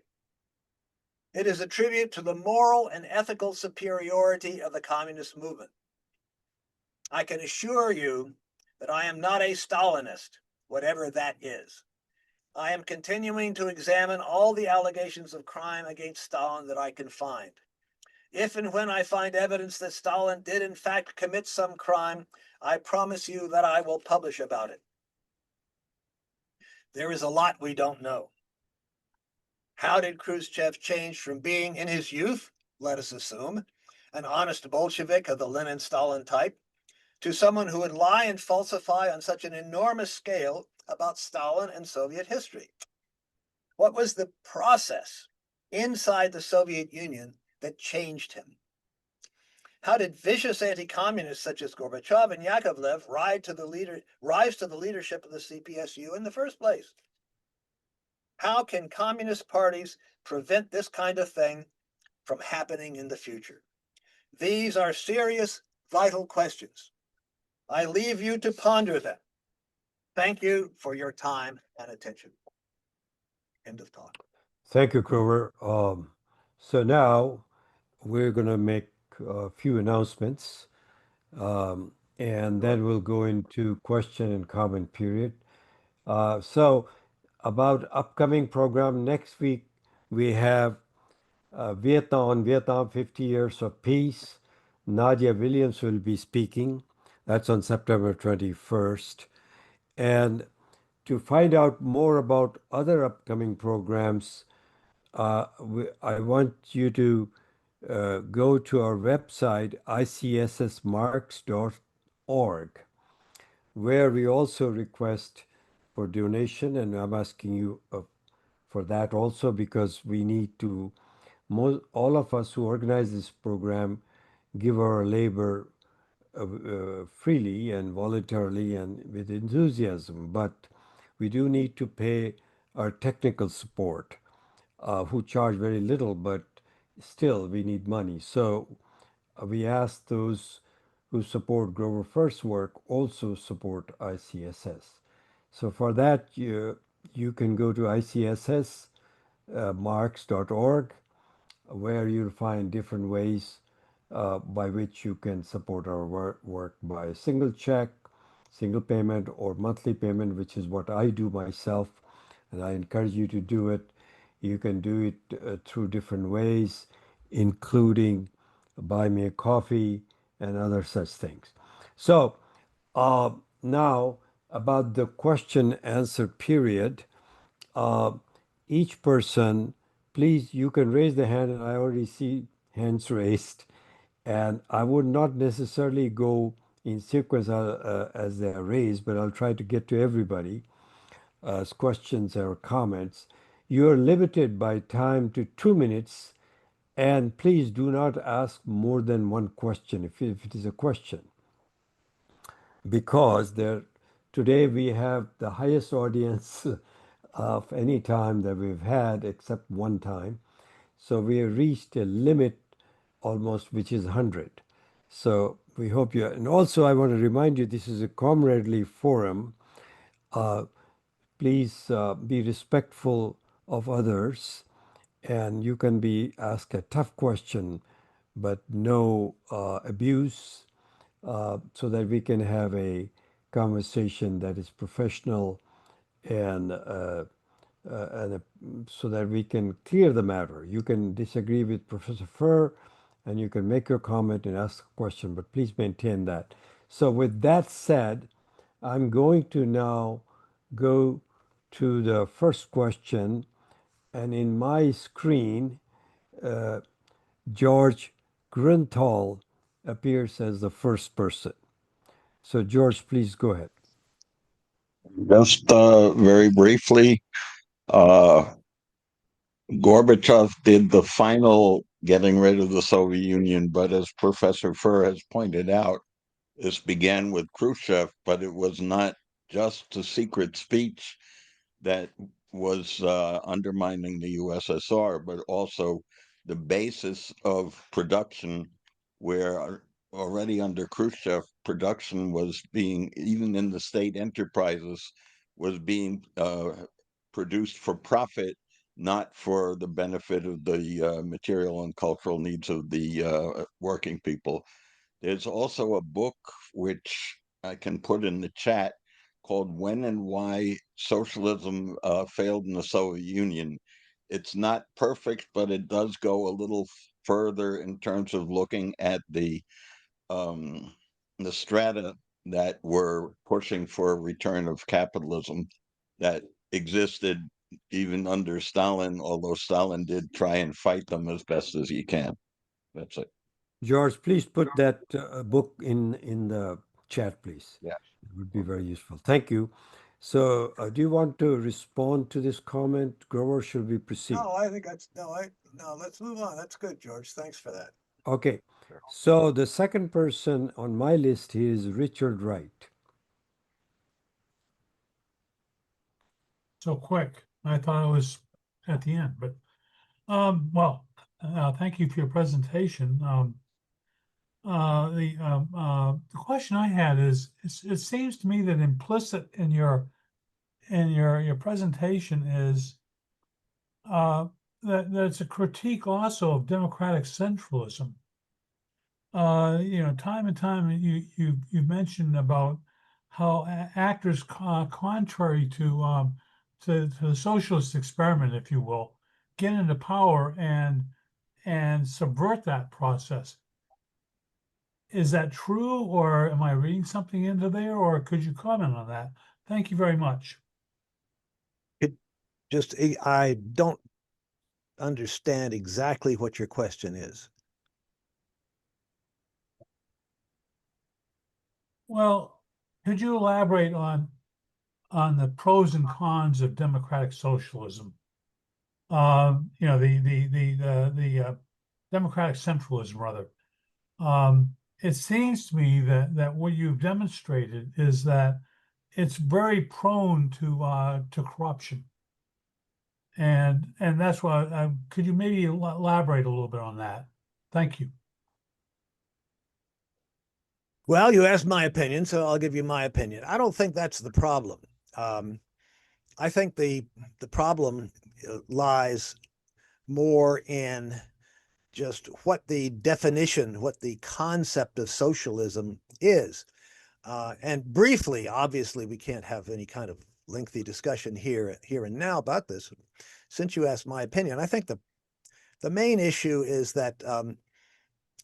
It is a tribute to the moral and ethical superiority of the communist movement. I can assure you that I am not a Stalinist, whatever that is. I am continuing to examine all the allegations of crime against Stalin that I can find. If and when I find evidence that Stalin did in fact commit some crime, I promise you that I will publish about it. There is a lot we don't know. How did Khrushchev change from being, in his youth, let us assume, an honest Bolshevik of the Lenin-Stalin type, to someone who would lie and falsify on such an enormous scale about Stalin and Soviet history? What was the process inside the Soviet Union that changed him? How did vicious anti-communists such as Gorbachev and Yakovlev rise to the leadership of the CPSU in the first place? How can communist parties prevent this kind of thing from happening in the future? These are serious, vital questions. I leave you to ponder them. Thank you for your time and attention. End of talk. Thank you, Kromer. So now we're going to make a few announcements, and then we'll go into question and comment period. So about upcoming program. Next week, we have Vietnam 50 Years of Peace. Nadia Williams will be speaking. That's on September 21st. And to find out more about other upcoming programs, I want you to go to our website, icssmarks.org, where we also request for donation. And I'm asking you for that also because we need to, all of us who organize this program give our labor freely and voluntarily and with enthusiasm, but we do need to pay our technical support, who charge very little, but still we need money. So we ask those who support Grover Furr's work also support ICSS. So for that, you can go to ICSSmarks.org, where you'll find different ways by which you can support our work by single check, single payment, or monthly payment, which is what I do myself, and I encourage you to do it. You can do it through different ways, including buy me a coffee and other such things. So now about the question answer period. Uh, each person, please, you can raise the hand, and I already see hands raised. And I would not necessarily go in sequence as they are raised, but I'll try to get to everybody as questions or comments. You are limited by time to 2 minutes, and please do not ask more than one question if it is a question, because today we have the highest audience of any time that we've had except one time. So we have reached a limit almost, which is 100. So we hope you, and also I want to remind you, this is a comradely forum. Please be respectful of others, and you can be asked a tough question, but no abuse, so that we can have a conversation that is professional and so that we can clear the matter. You can disagree with Professor Furr, and you can make your comment and ask a question, but please maintain that. So with that said, I'm going to now go to the first question, and in my screen, George Grunthal appears as the first person. So George, please go ahead. Just very briefly, Gorbachev did the final getting rid of the Soviet Union, but as Professor Furr has pointed out, this began with Khrushchev, but it was not just a secret speech that was undermining the USSR, but also the basis of production, where already under Khrushchev, production was being, even in the state enterprises, was being produced for profit, not for the benefit of the material and cultural needs of the working people. There's also a book which I can put in the chat called When and Why Socialism Failed in the Soviet Union. It's not perfect, but it does go a little further in terms of looking at the strata that were pushing for a return of capitalism that existed even under Stalin, although Stalin did try and fight them as best as he can. That's it. George, please put that book in the chat, please. Yeah. It would be very useful. Thank you. So, do you want to respond to this comment, Grover? Should we proceed? No, I think that's, no, let's move on. That's good, George. Thanks for that. Okay. So the second person on my list is Richard Wright. So quick. I thought it was at the end, but well, thank you for your presentation. The question I had is, it seems to me that implicit in your presentation is that it's a critique also of democratic centralism. Time and time you mentioned about how actors contrary to to the socialist experiment, if you will, get into power and subvert that process. Is that true, or am I reading something into there, or could you comment on that? Thank you very much. I don't understand exactly what your question is. Well, could you elaborate on the pros and cons of democratic socialism? You know, the democratic centralism, rather. It seems to me that what you've demonstrated is that it's very prone to corruption, and that's why. Could you maybe elaborate a little bit on that? Thank you. Well, you asked my opinion, so I'll give you my opinion. I don't think that's the problem. I think the problem lies more in just what the definition, what the concept of socialism is. And briefly, obviously, we can't have any kind of lengthy discussion here and now about this. Since you asked my opinion, I think the main issue is that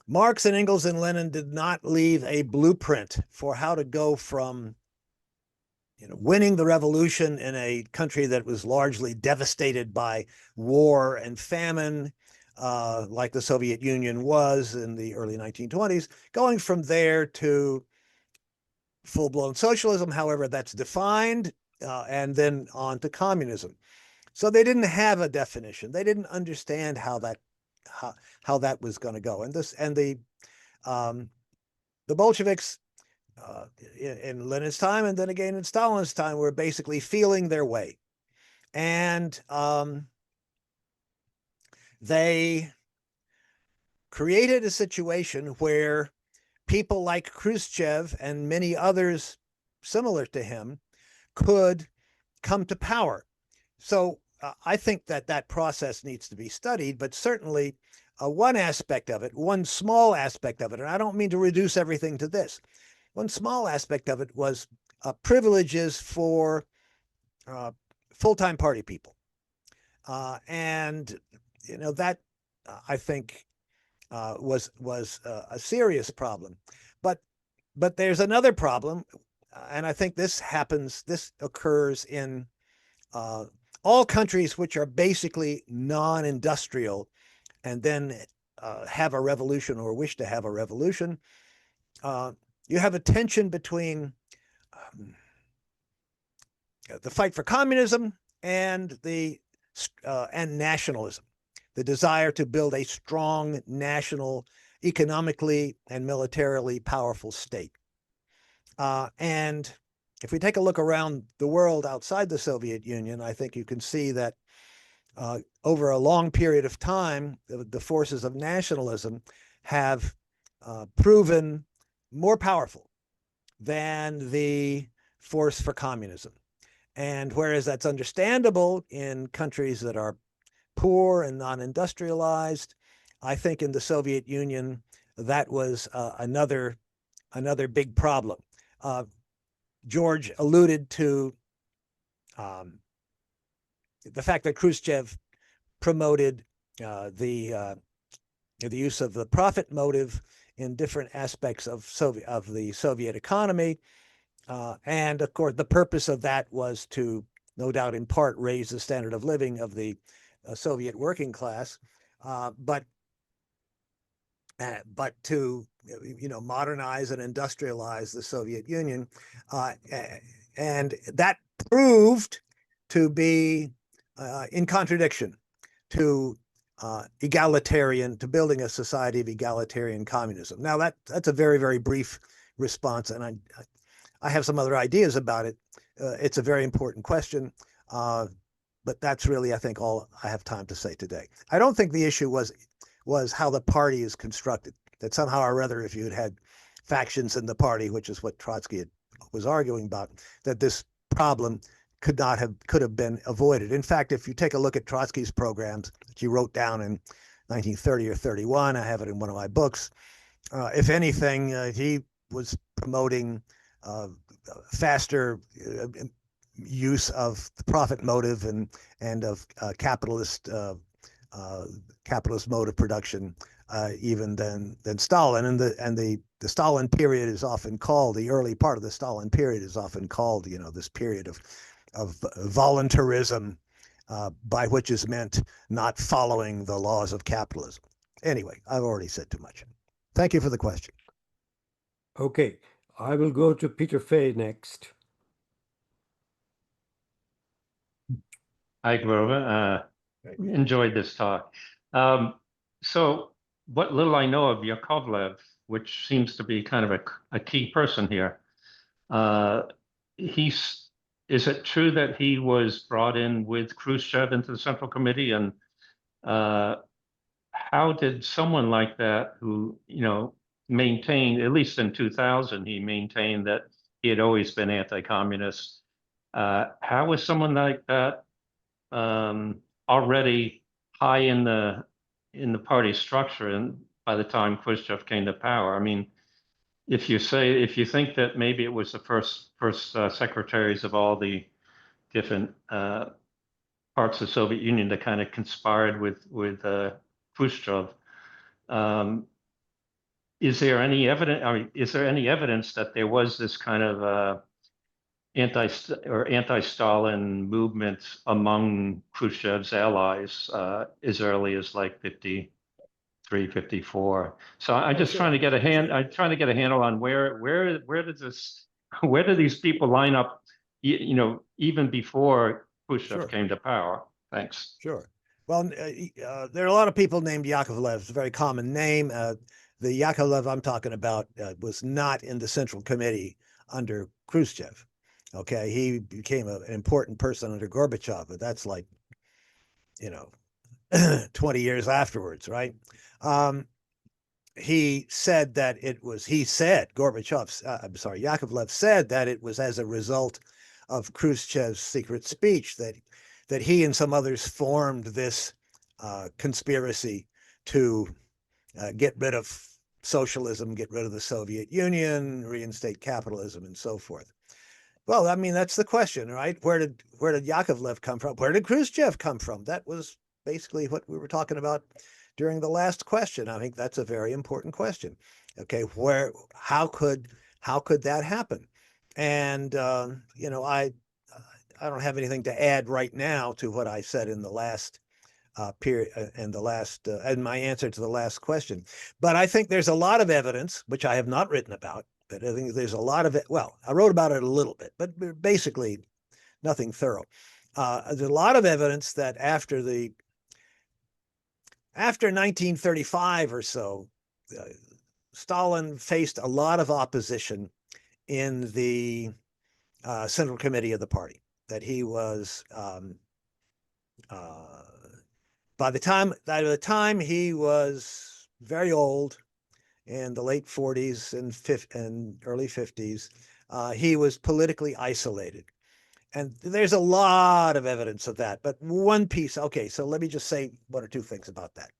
Marx and Engels and Lenin did not leave a blueprint for how to go from winning the revolution in a country that was largely devastated by war and famine, like the Soviet Union was in the early 1920s, going from there to full-blown socialism, however that's defined, and then on to communism. So they didn't have a definition. They didn't understand how that was going to go. And the Bolsheviks in Lenin's time and then again in Stalin's time were basically feeling their way. And they created a situation where people like Khrushchev and many others similar to him could come to power. So I think that process needs to be studied, but certainly one aspect of it, one small aspect of it, and I don't mean to reduce everything to this, one small aspect of it was privileges for full-time party people. And, that I think was a serious problem. But there's another problem, and I think this occurs in all countries which are basically non-industrial and then have a revolution or wish to have a revolution. You have a tension between the fight for communism and nationalism, the desire to build a strong national, economically and militarily powerful state. And if we take a look around the world outside the Soviet Union, I think you can see that over a long period of time, the forces of nationalism have proven more powerful than the force for communism. And whereas that's understandable in countries that are poor and non-industrialized, I think in the Soviet Union, that was another big problem. George alluded to the fact that Khrushchev promoted the use of the profit motive in different aspects of the Soviet economy. And of course, the purpose of that was to, no doubt in part, raise the standard of living of the Soviet working class, but to modernize and industrialize the Soviet Union, and that proved to be in contradiction to building a society of egalitarian communism. Now that's a very, very brief response, and I have some other ideas about it. It's a very important question, but that's really, I think, all I have time to say today. I don't think the issue was how the party is constructed, that somehow or other, if you had factions in the party, which is what Trotsky was arguing about, that this problem could have been avoided. In fact, if you take a look at Trotsky's programs that he wrote down in 1930 or 31, I have it in one of my books. If anything, he was promoting faster use of the profit motive and of capitalist mode of production even than Stalin. And the Stalin period is often called, the early part of the Stalin period is often called, this period of voluntarism, by which is meant not following the laws of capitalism. Anyway, I've already said too much. Thank you for the question. Okay, I will go to Peter Fay next. Hi, Grover. Enjoyed this talk. So what little I know of Yakovlev, which seems to be kind of a key person here, is it true that he was brought in with Khrushchev into the Central Committee? And how did someone like that, who, maintained, at least in 2000, he maintained that he had always been anti-communist. How was someone like that already high in the party structure, and by the time Khrushchev came to power? I mean, if you think that maybe it was the first secretaries of all the different parts of the Soviet Union that kind of conspired with Khrushchev, is there any evidence? I mean, is there any evidence that there was this kind of anti-Stalin movement among Khrushchev's allies as early as like 53, 54? So I'm just trying to get a handle on where do these people line up, even before Khrushchev came to power? Thanks. Sure. Well, there are a lot of people named Yakovlev. It's a very common name. The Yakovlev I'm talking about was not in the Central Committee under Khrushchev. Okay, he became an important person under Gorbachev, but that's like, 20 years afterwards, right? He said that Yakovlev said that it was as a result of Khrushchev's secret speech that he and some others formed this conspiracy to get rid of socialism, get rid of the Soviet Union, reinstate capitalism, and so forth. Well, I mean, that's the question, right? Where did Yakovlev come from? Where did Khrushchev come from? That was basically what we were talking about during the last question. I think that's a very important question. Okay, how could that happen? And I don't have anything to add right now to what I said in the last period, in my answer to the last question. But I think there's a lot of evidence, which I have not written about, but I think there's a lot of it. Well, I wrote about it a little bit, but basically nothing thorough. There's a lot of evidence that after 1935 or so, Stalin faced a lot of opposition in the Central Committee of the party. That he was, by the time he was very old, in the late 40s and early 50s, he was politically isolated. And there's a lot of evidence of that. But one piece, okay, so let me just say one or two things about that.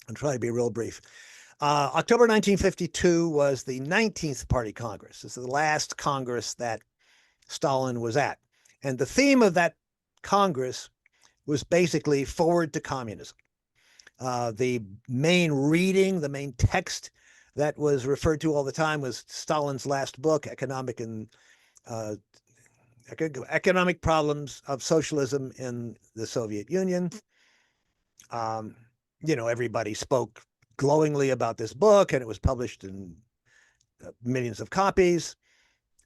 I'll try to be real brief. October 1952 was the 19th Party Congress. This is the last Congress that Stalin was at. And the theme of that Congress was basically forward to communism. The main text that was referred to all the time was Stalin's last book, Economic Problems of Socialism in the Soviet Union. Everybody spoke glowingly about this book, and it was published in millions of copies.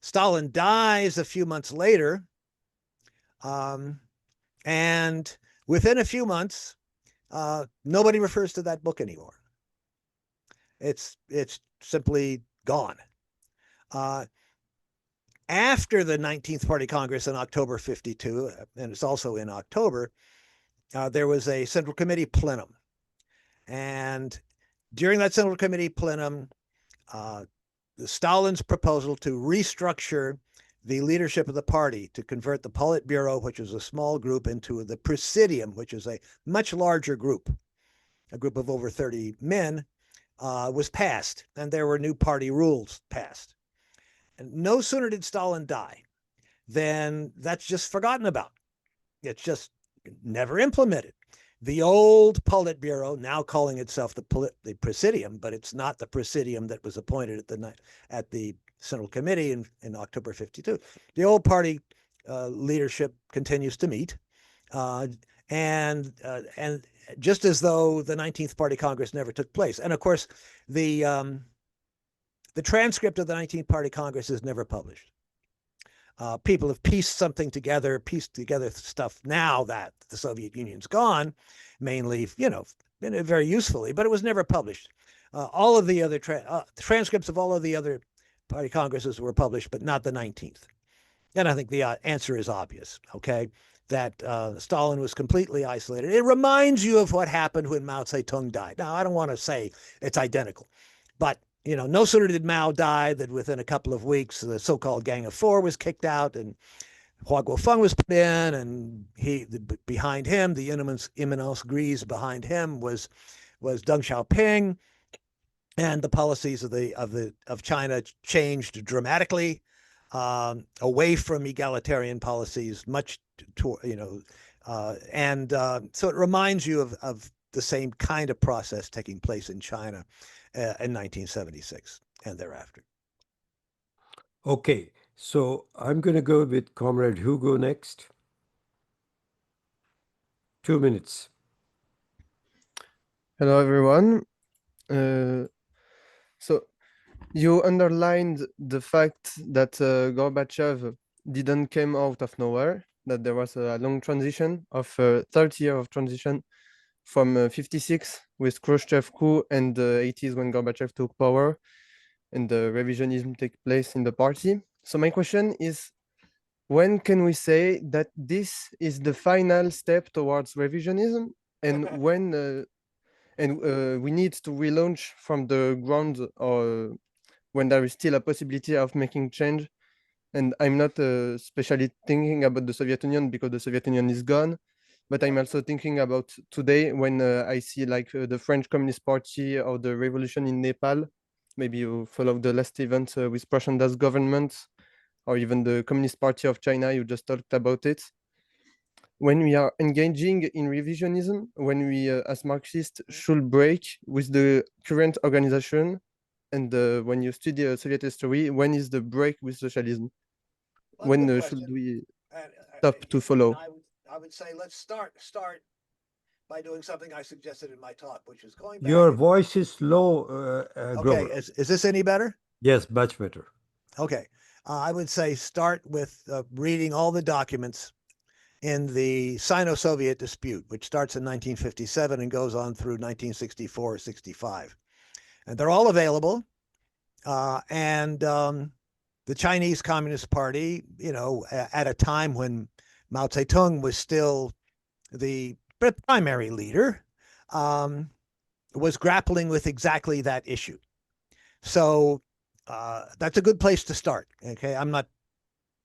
Stalin dies a few months later, and within a few months, nobody refers to that book anymore. It's simply gone. After the 19th Party Congress in October 52, and it's also in October, there was a Central Committee plenum. And during that Central Committee plenum, Stalin's proposal to restructure the leadership of the party, to convert the Politburo, which was a small group, into the Presidium, which is a much larger group, a group of over 30 men, was passed, and there were new party rules passed. no sooner did Stalin die, then that's just forgotten about. It's just never implemented. The old Politburo, now calling itself the Presidium, but it's not the Presidium that was appointed at the Central Committee in October 52. The old party leadership continues to meet, and just as though the 19th Party Congress never took place. And of course, the transcript of the 19th Party Congress is never published. People have pieced together stuff now that the Soviet Union's gone, mainly, very usefully, but it was never published. All of the other transcripts of all of the other party congresses were published, but not the 19th. And I think the answer is obvious, okay? That Stalin was completely isolated. It reminds you of what happened when Mao Zedong died. Now, I don't want to say it's identical, but no sooner did Mao die than within a couple of weeks, the so-called Gang of Four was kicked out, and Hua Guofeng was put in, and behind him, the imminence grise behind him was Deng Xiaoping, and the policies of China changed dramatically away from egalitarian policies, much so it reminds you of the same kind of process taking place in China in 1976 and thereafter. Okay, so I'm going to go with Comrade Hugo next. 2 minutes. Hello, everyone. So you underlined the fact that Gorbachev didn't come out of nowhere, that there was a long transition of 30 years of transition from 56 with Khrushchev coup and the 80s when Gorbachev took power and the revisionism take place in the party. So my question is, when can we say that this is the final step towards revisionism, and when we need to relaunch from the ground, or when there is still a possibility of making change? And I'm not especially thinking about the Soviet Union because the Soviet Union is gone, but I'm also thinking about today when I see like the French Communist Party or the revolution in Nepal. Maybe you follow the last event with Prashanda's government, or even the Communist Party of China, you just talked about it. When we are engaging in revisionism, when we as Marxists should break with the current organization, and when you study Soviet history, when is the break with socialism? Well, When good should question. we stop to follow? I would say let's start by doing something I suggested in my talk, which is going back. Your voice is low, Okay, Grover. is this any better? Yes, much better. Okay, I would say start with reading all the documents in the Sino-Soviet dispute, which starts in 1957 and goes on through 1964-65. And they're all available. The Chinese Communist Party, at a time when Mao Zedong was still the primary leader, was grappling with exactly that issue. So that's a good place to start. Okay, I'm not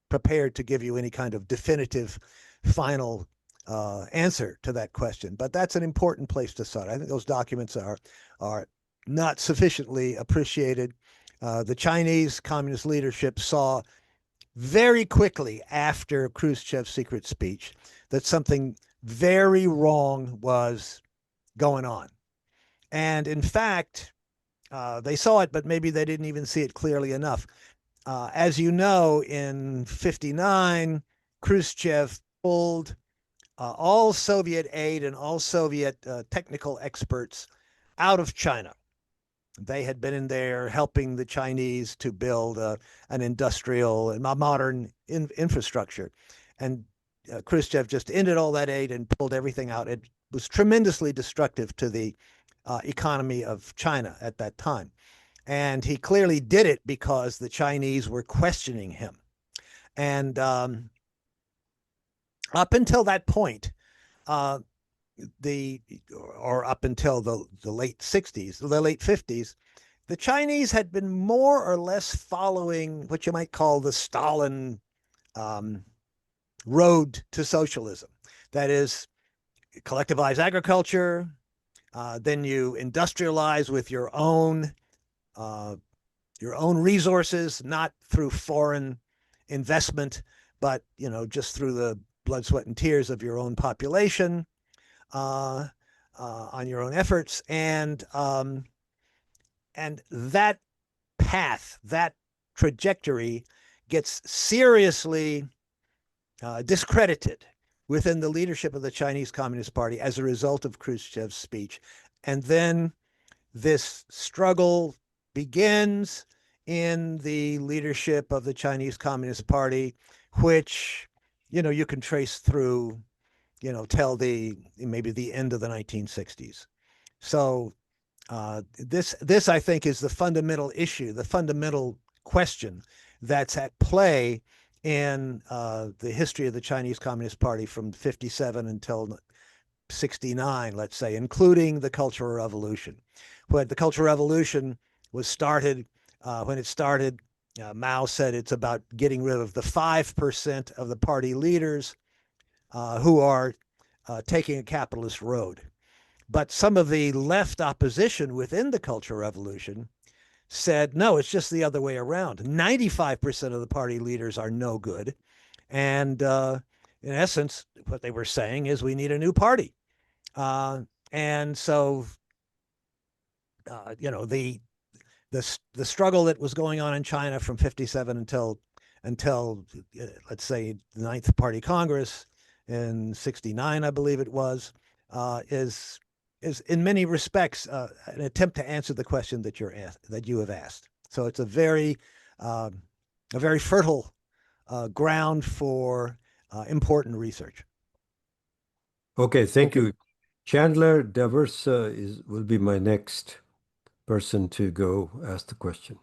prepared to give you any kind of definitive final answer to that question, but that's an important place to start. I think those documents are not sufficiently appreciated. The Chinese communist leadership saw very quickly after Khrushchev's secret speech that something very wrong was going on. And in fact, they saw it, but maybe they didn't even see it clearly enough. As you know, in 59, Khrushchev pulled all Soviet aid and all Soviet technical experts out of China. They had been in there helping the Chinese to build an industrial and modern infrastructure. And Khrushchev just ended all that aid and pulled everything out. It was tremendously destructive to the economy of China at that time. And he clearly did it because the Chinese were questioning him. And up until that point, up until the late 60s, the late 50s, the Chinese had been more or less following what you might call the Stalin road to socialism. That is, collectivize agriculture, then you industrialize with your own your own resources, not through foreign investment, but just through the blood, sweat, and tears of your own population, on your own efforts, and that path, that trajectory, gets seriously discredited within the leadership of the Chinese Communist Party as a result of Khrushchev's speech. And then this struggle begins in the leadership of the Chinese Communist Party, which, you can trace through, till maybe the end of the 1960s. So this, I think, is the fundamental issue, the fundamental question that's at play in the history of the Chinese Communist Party from 57 until 69, let's say, including the Cultural Revolution. When the Cultural Revolution was started, Mao said it's about getting rid of the 5% of the party leaders who are taking a capitalist road. But some of the left opposition within the Cultural Revolution said, no, it's just the other way around. 95% of the party leaders are no good. And in essence, what they were saying is we need a new party. And so, the struggle that was going on in China from 57 until let's say the Ninth Party Congress in 69, I believe it was, is in many respects an attempt to answer the question that you have asked. So it's a very fertile ground for important research. Okay, thank you. Chandler Daversa will be my next person to go ask the question.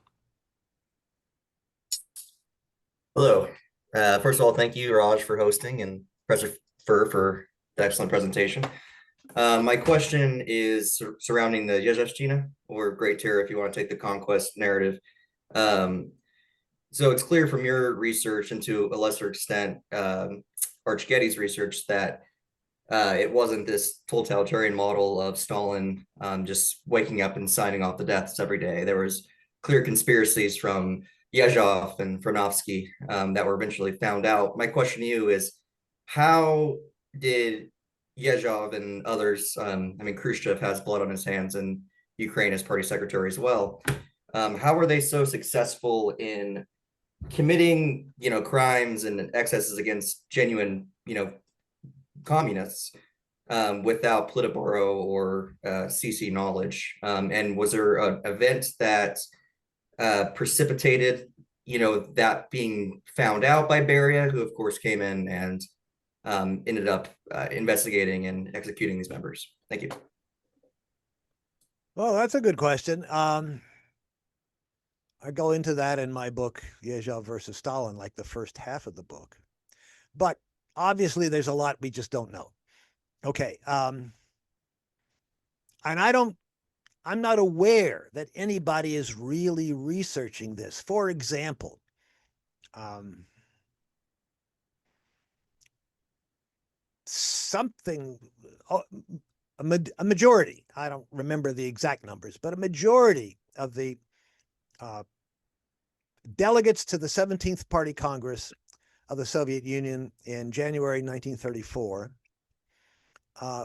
Hello. First of all, thank you, Raj, for hosting, and Professor Furr for the excellent presentation. My question is surrounding the Yezheshchina, or Great Terror, if you want to take the conquest narrative. So it's clear from your research, and to a lesser extent, Archgetty's research, that it wasn't this totalitarian model of Stalin just waking up and signing off the deaths every day. There was clear conspiracies from Yezhov and Franovsky that were eventually found out. My question to you is, how did Yezhov and others, Khrushchev has blood on his hands, and Ukraine as party secretary as well, how were they so successful in committing, crimes and excesses against genuine, communists without Politburo or CC knowledge? And was there an event that precipitated, that being found out by Beria, who of course came in and ended up investigating and executing these members? Thank you. Well, that's a good question. I go into that in my book, Yezhov versus Stalin, like the first half of the book. But obviously, there's a lot we just don't know. Okay. And I'm not aware that anybody is really researching this. For example, a majority, I don't remember the exact numbers, but a majority of the delegates to the 17th Party Congress of the Soviet Union in January 1934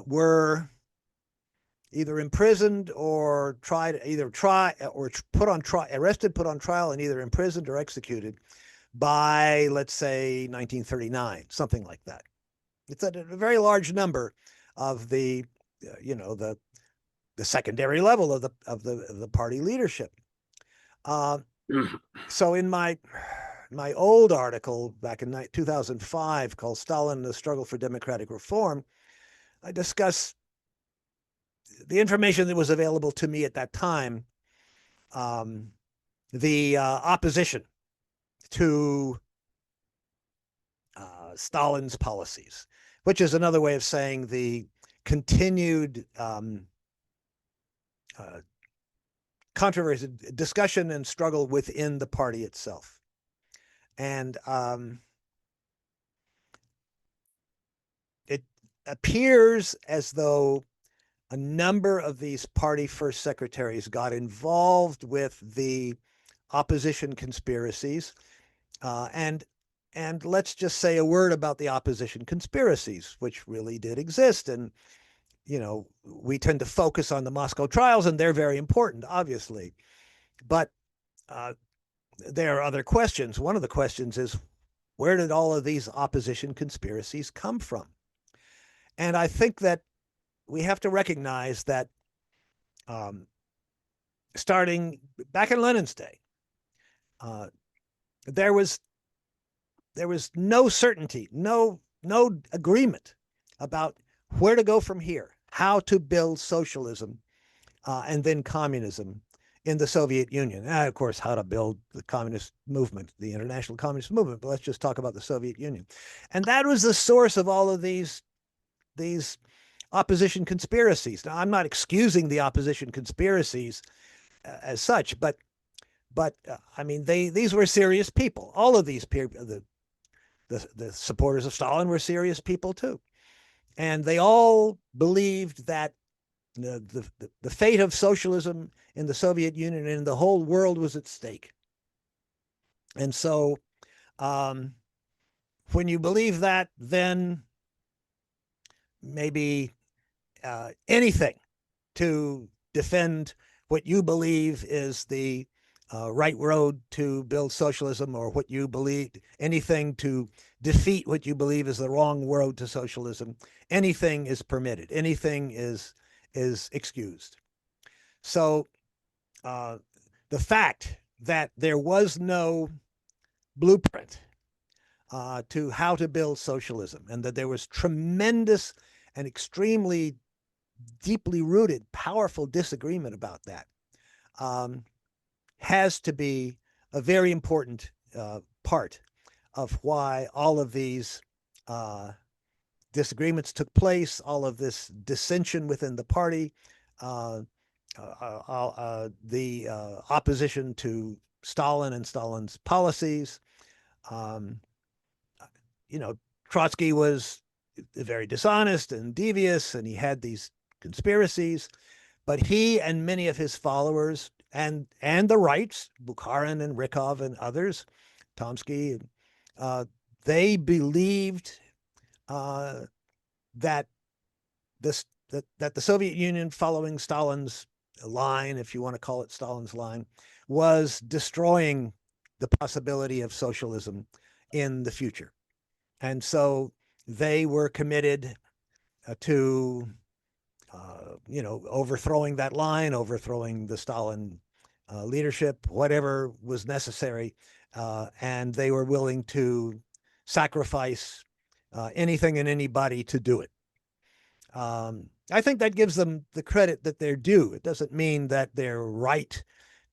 were either imprisoned or arrested, put on trial, and either imprisoned or executed by, let's say, 1939, something like that. It's a very large number of the secondary level of the party leadership. So in my old article back in 2005 called "Stalin: The Struggle for Democratic Reform," I discuss the information that was available to me at that time, the opposition to Stalin's policies, which is another way of saying the continued controversy, discussion, and struggle within the party itself. And it appears as though a number of these party first secretaries got involved with the opposition conspiracies, and let's just say a word about the opposition conspiracies, which really did exist. And we tend to focus on the Moscow trials, and they're very important, obviously. But there are other questions. One of the questions is, where did all of these opposition conspiracies come from? And I think that we have to recognize that starting back in Lenin's day, there was no certainty, no agreement about where to go from here, how to build socialism and then communism in the Soviet Union. And of course, how to build the communist movement, the international communist movement. But let's just talk about the Soviet Union. And that was the source of all of these opposition conspiracies. Now, I'm not excusing the opposition conspiracies as such, but I mean, these were serious people. All of these people, the supporters of Stalin were serious people too, and they all believed that the fate of socialism in the Soviet Union and in the whole world was at stake. And so, when you believe that, then maybe anything to defend what you believe is the right road to build socialism, or what you believe, anything to defeat what you believe is the wrong road to socialism, anything is permitted, anything is excused. So the fact that there was no blueprint to how to build socialism, and that there was tremendous and extremely deeply rooted, powerful disagreement about that, has to be a very important part of why all of these disagreements took place, all of this dissension within the party, the opposition to Stalin and Stalin's policies. Trotsky was very dishonest and devious, and he had these conspiracies, but he and many of his followers and the rights, Bukharin and Rykov and others, Tomsky, they believed that the Soviet Union, following Stalin's line, if you want to call it Stalin's line, was destroying the possibility of socialism in the future. And so they were committed to overthrowing that line, overthrowing the Stalin leadership, whatever was necessary, and they were willing to sacrifice anything and anybody to do it. I think that gives them the credit that they're due. It doesn't mean that they're right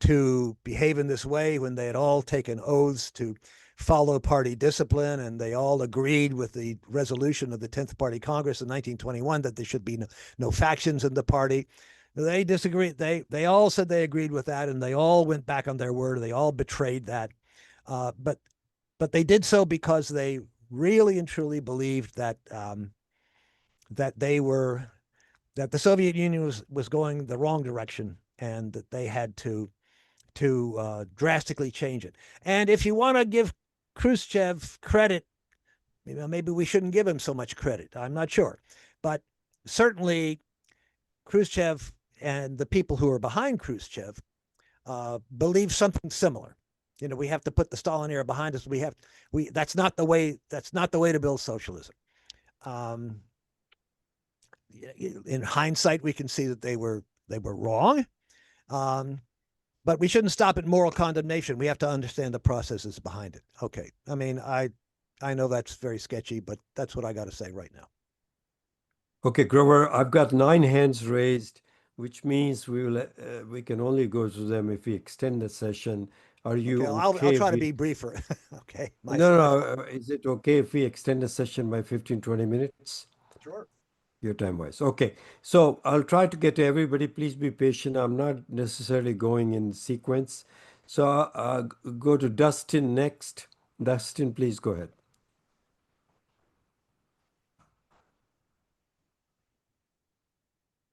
to behave in this way when they had all taken oaths to follow party discipline, and they all agreed with the resolution of the 10th Party Congress in 1921 that there should be no factions in the party. They disagreed. They all said they agreed with that, and they all went back on their word. They all betrayed that. But they did so because they really and truly believed that that the Soviet Union was going the wrong direction, and that they had to drastically change it. And if you want to give Khrushchev credit, maybe we shouldn't give him so much credit. I'm not sure. But certainly Khrushchev and the people who are behind Khrushchev believe something similar. We have to put the Stalin era behind us. That's not the way to build socialism. In hindsight, we can see that they were wrong. But we shouldn't stop at moral condemnation. We have to understand the processes behind it. Okay. I mean, I know that's very sketchy, but that's what I got to say right now. Okay, Grover, I've got 9 hands raised, which means we can only go to them if we extend the session. Are you okay? okay? I'll try to be briefer. Okay. No. Is it okay if we extend the session by 15, 20 minutes? Sure. Your time wise. Okay. So I'll try to get to everybody. Please be patient. I'm not necessarily going in sequence. So go to Dustin next. Dustin, please go ahead.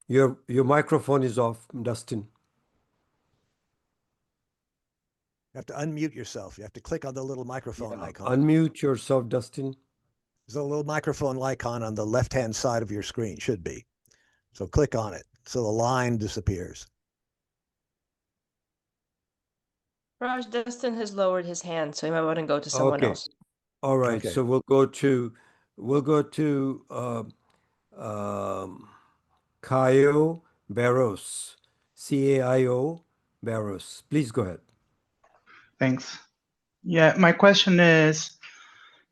Your microphone is off, Dustin. You have to unmute yourself. You have to click on the little microphone Yeah, icon. unmute yourself, Dustin. There's a little microphone icon on the left-hand side of your screen, should be. So click on it so the line disappears. Raj, Dustin has lowered his hand, so he might want to go to someone Okay. else. All right, Okay. so we'll go to Caio Barros, CAIO Barros. Please go ahead. Thanks. Yeah, my question is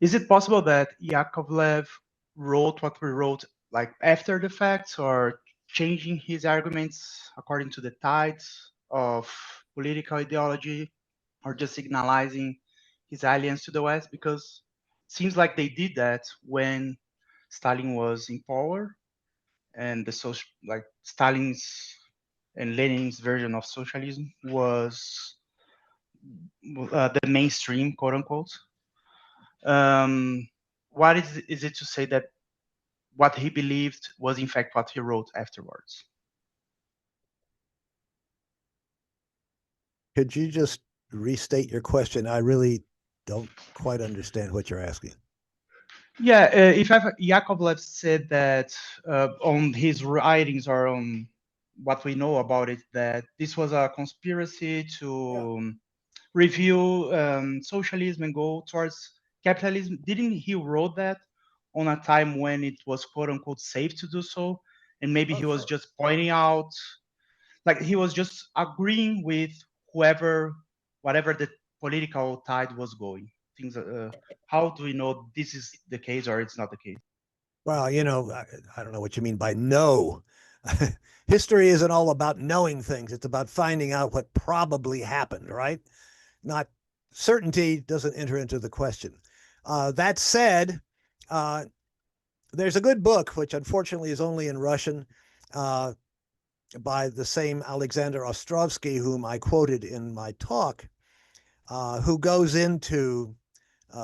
it possible that Yakovlev wrote what we wrote like after the fact, or changing his arguments according to the tides of political ideology, or just signalizing his alliance to the West? Because it seems like they did that when Stalin was in power, and the social, like Stalin's and Lenin's version of socialism was the mainstream, quote unquote. What is it to say that what he believed was in fact what he wrote afterwards? Could you just restate your question? I really don't quite understand what you're asking. Yeah, if Yakovlev said that on his writings, or on what we know about it, that this was a conspiracy to review socialism and go towards capitalism. Didn't he wrote that on a time when it was quote unquote safe to do so? And maybe he was just pointing out, like he was just agreeing with whatever the political tide was going. Things. How do we know this is the case or it's not the case? Well, you know, I don't know what you mean by know. History isn't all about knowing things. It's about finding out what probably happened, right? Not certainty doesn't enter into the question. That said, there's a good book, which unfortunately is only in Russian, by the same Alexander Ostrovsky, whom I quoted in my talk, who goes into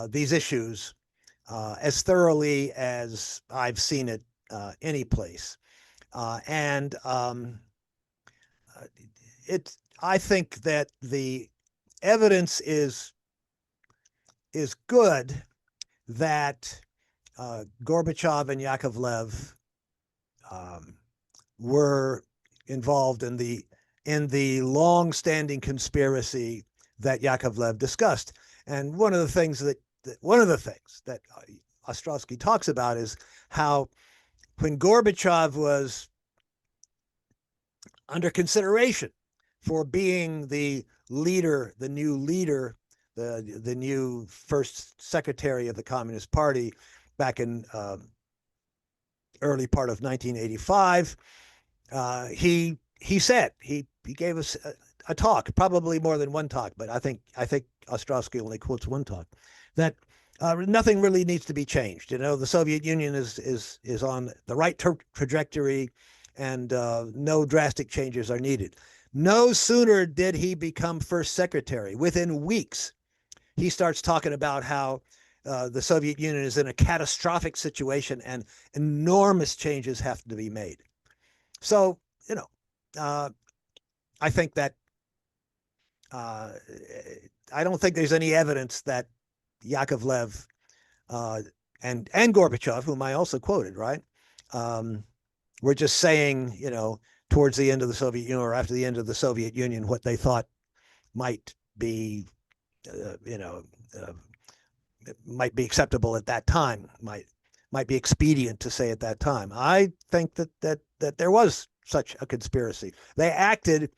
these issues as thoroughly as I've seen it any place. I think that the evidence is good that Gorbachev and Yakovlev were involved in the long-standing conspiracy that Yakovlev discussed. And one of the things that Ostrovsky talks about is how when Gorbachev was under consideration for being the leader, the new first secretary of the Communist Party back in early part of 1985, he said he gave us a talk, probably more than one talk, but I think Ostrovsky only quotes one talk, that nothing really needs to be changed. You know, the Soviet Union is on the right trajectory, and no drastic changes are needed. No sooner did he become first secretary, within weeks, he starts talking about how the Soviet Union is in a catastrophic situation and enormous changes have to be made. So, you know, I think that I don't think there's any evidence that Yakovlev and Gorbachev, whom I also quoted, right, were just saying, you know, towards the end of the Soviet Union or after the end of the Soviet Union, what they thought might be, might be acceptable at that time, might be expedient to say at that time. I think that there was such a conspiracy. They acted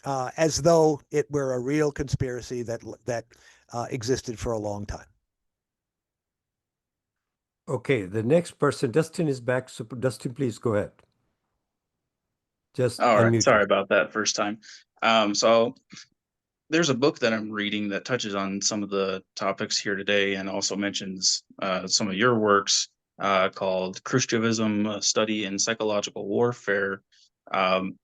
as though it were a real conspiracy that existed for a long time. Okay, the next person, Dustin is back. So Dustin, please go ahead. Just All right, unmute sorry yourself. about that first time. So there's a book that I'm reading that touches on some of the topics here today and also mentions some of your works called Khrushchevism, a Study in Psychological Warfare. And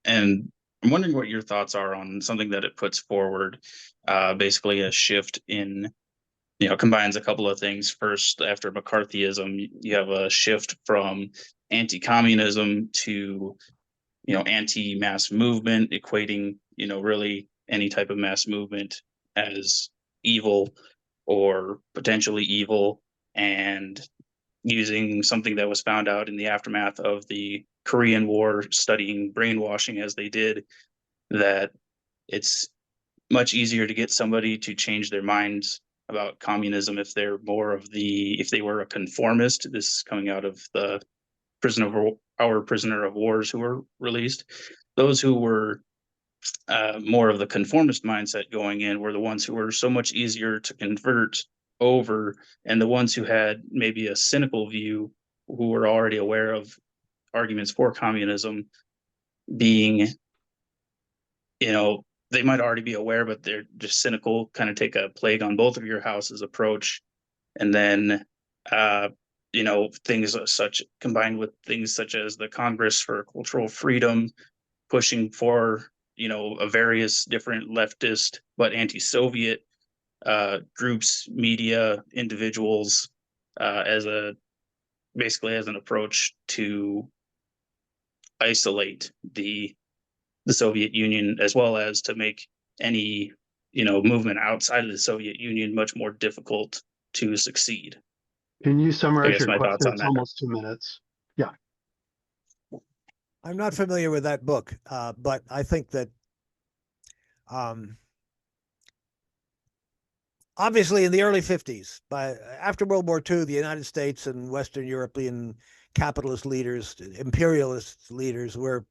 I'm wondering what your thoughts are on something that it puts forward, basically a shift in, combines a couple of things. First, after McCarthyism, you have a shift from anti-communism to, anti-mass movement, equating, really any type of mass movement as evil or potentially evil, and using something that was found out in the aftermath of the Korean War, studying brainwashing as they did, that it's much easier to get somebody to change their minds about communism if they're more of if they were a conformist. This is coming out of the prisoner of wars who were released. Those who were more of the conformist mindset going in were the ones who were so much easier to convert over, and the ones who had maybe a cynical view, who were already aware of arguments for communism, being, they might already be aware, but they're just cynical, kind of take a plague on both of your houses approach. And then, things such combined with things such as the Congress for Cultural Freedom, pushing for, a various different leftist but anti-Soviet groups, media, individuals, basically as an approach to isolate the Soviet Union, as well as to make any movement outside of the Soviet Union much more difficult to succeed. Can you I summarize guess your my thoughts question? on It's that. almost 2 minutes. Yeah. I'm not familiar with that book, but I think that obviously in the early 50s, after World War II, the United States and Western European capitalist leaders, imperialist leaders were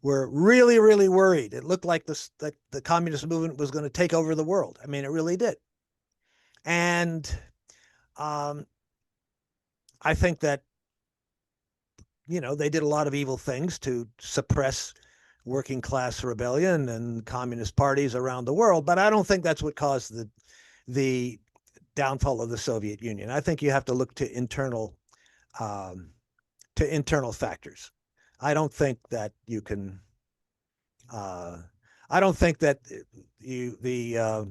really, really worried. It looked like that the communist movement was going to take over the world. I mean, it really did. And I think that, they did a lot of evil things to suppress working class rebellion and communist parties around the world. But I don't think that's what caused the downfall of the Soviet Union. I think you have to look to internal factors. I don't think that you can. I don't think that the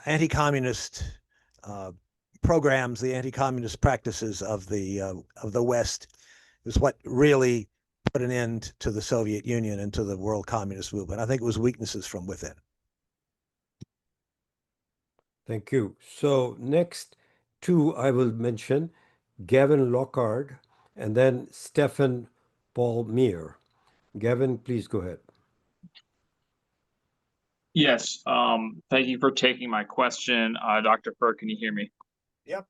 anti-communist programs, the anti-communist practices of the West, is what really put an end to the Soviet Union and to the world communist movement. I think it was weaknesses from within. Thank you. So next two I will mention, Gavin Lockhart and then Stefan Paul Meir. Gavin, please go ahead. Yes, thank you for taking my question. Dr. Furr, can you hear me? Yep.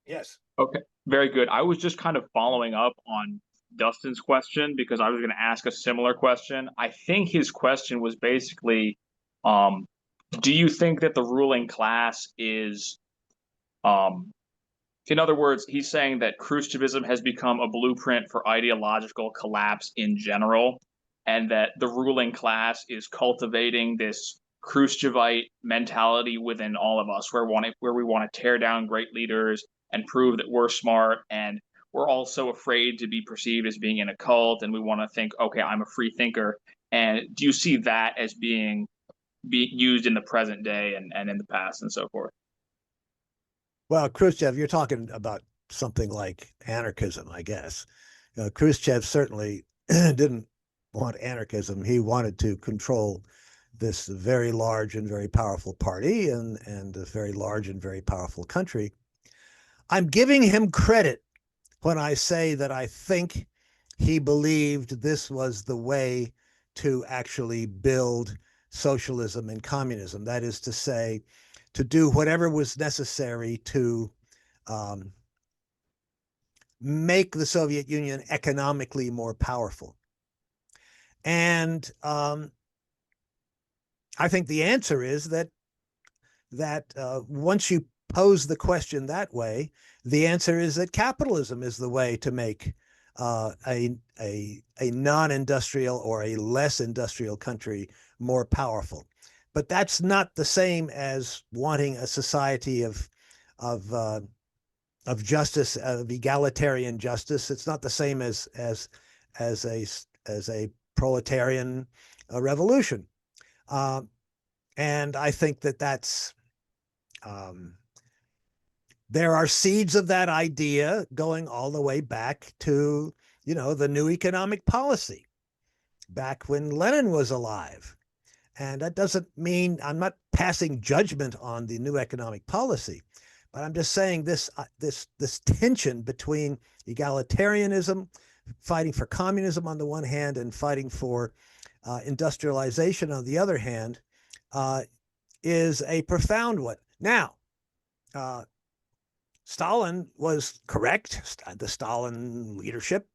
Yes. Okay, very good. I was just kind of following up on Dustin's question because I was going to ask a similar question. I think his question was basically, do you think that the ruling class is, in other words, he's saying that Khrushchevism has become a blueprint for ideological collapse in general, and that the ruling class is cultivating this Khrushchevite mentality within all of us, where we want to tear down great leaders and prove that we're smart, and we're also afraid to be perceived as being in a cult, and we want to think, okay, I'm a free thinker. And do you see that as being used in the present day and in the past and so forth? Well, Khrushchev, you're talking about something like anarchism, I guess. Khrushchev certainly didn't want anarchism. He wanted to control this very large and very powerful party and a very large and very powerful country. I'm giving him credit when I say that I think he believed this was the way to actually build socialism and communism. That is to say, to do whatever was necessary to make the Soviet Union economically more powerful. And I think the answer is that once you pose the question that way, the answer is that capitalism is the way to make a non-industrial or a less industrial country more powerful. But that's not the same as wanting a society of justice, of egalitarian justice. It's not the same as a proletarian revolution. And I think that's there are seeds of that idea going all the way back to, the new economic policy, back when Lenin was alive. And that doesn't mean I'm not passing judgment on the new economic policy, but I'm just saying this tension between egalitarianism, fighting for communism on the one hand, and fighting for industrialization on the other hand, is a profound one. Now, Stalin was correct. The Stalin leadership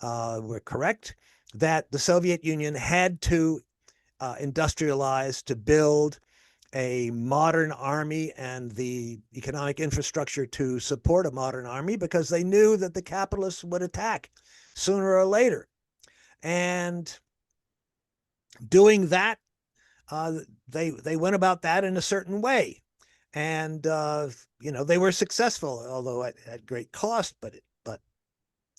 were correct that the Soviet Union had to industrialize to build a modern army and the economic infrastructure to support a modern army, because they knew that the capitalists would attack sooner or later. And doing that, they went about that in a certain way. And they were successful, although at great cost, but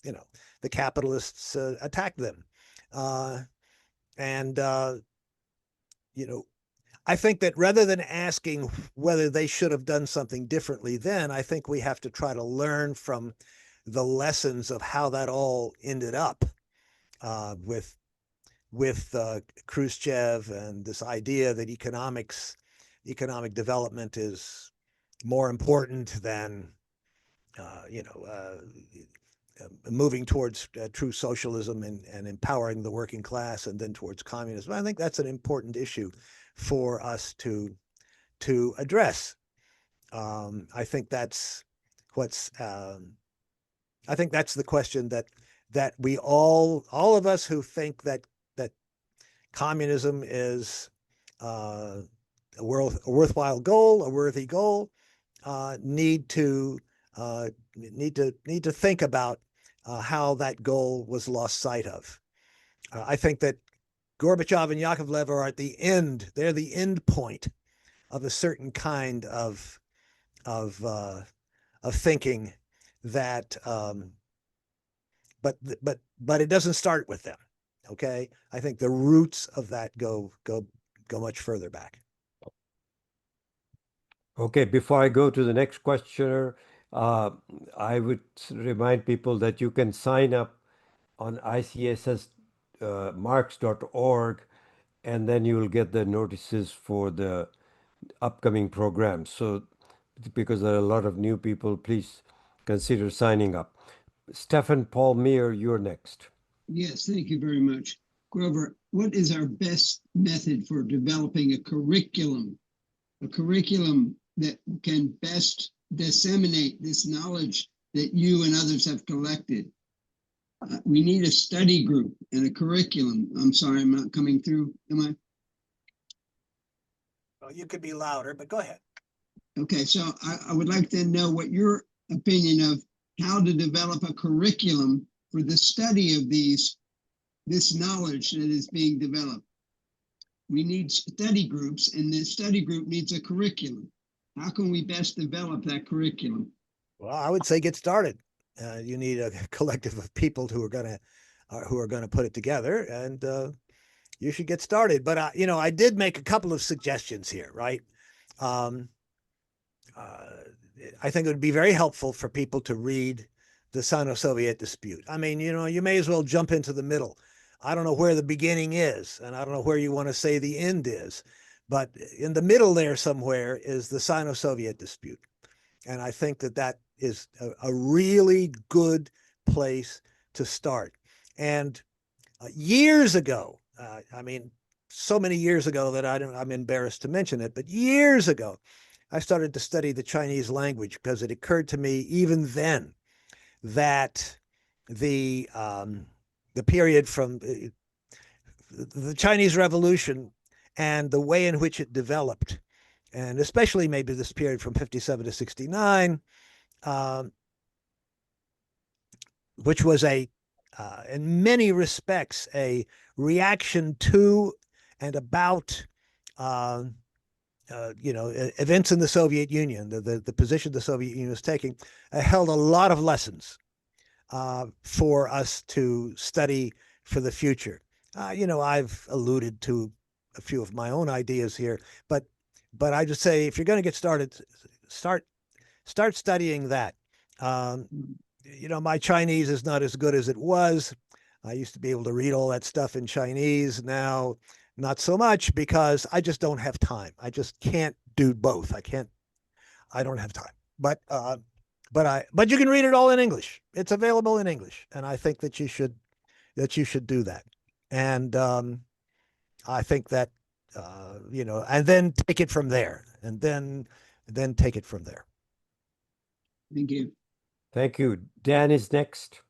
the capitalists attacked them. I think that rather than asking whether they should have done something differently then, I think we have to try to learn from the lessons of how that all ended up with Khrushchev and this idea that economic development is more important than moving towards true socialism and empowering the working class, and then towards communism. I think that's an important issue for us to address. I think that's the question that we all of us who think that communism is a worthwhile goal, a worthy goal, need to think about how that goal was lost sight of. I think that Gorbachev and Yakovlev are at the end. They're the end point of a certain kind of thinking that, but it doesn't start with them. Okay, I think the roots of that go much further back. Okay, before I go to the next questioner, I would remind people that you can sign up on ICSS marks.org, and then you will get the notices for the upcoming programs. So because there are a lot of new people, please consider signing up. Stefan Paul Meir, you're next. Yes, thank you very much. Grover, what is our best method for developing a curriculum that can best disseminate this knowledge that you and others have collected? We need a study group and a curriculum. I'm sorry, I'm not coming through, am I? Well, you could be louder, but go ahead. Okay, so I would like to know what your opinion of how to develop a curriculum for the study of this knowledge that is being developed. We need study groups, and the study group needs a curriculum. How can we best develop that curriculum? Well, I would say get started. You need a collective of people who are going to put it together, and you should get started. But I did make a couple of suggestions here, right? I think it would be very helpful for people to read the Sino-Soviet dispute. I mean, you may as well jump into the middle. I don't know where the beginning is, and I don't know where you want to say the end is, but in the middle there somewhere is the Sino-Soviet dispute. And I think that is a really good place to start. And years ago, I mean, so many years ago that I'm embarrassed to mention it, but years ago, I started to study the Chinese language because it occurred to me even then that the period from the Chinese Revolution and the way in which it developed, and especially maybe this period from 57 to 69, which was in many respects, a reaction to and about events in the Soviet Union, the position the Soviet Union was taking, held a lot of lessons for us to study for the future. I've alluded to a few of my own ideas here, but I just say, if you're going to get started, start studying that. My Chinese is not as good as it was. I used to be able to read all that stuff in Chinese. Now not so much, because I just don't have time. I just can't do both. I don't have time. But you can read it all in English. It's available in English, and I think that you should do that. And I think that and then take it from there, and then take it from there. Thank you. Thank you. Dan is next.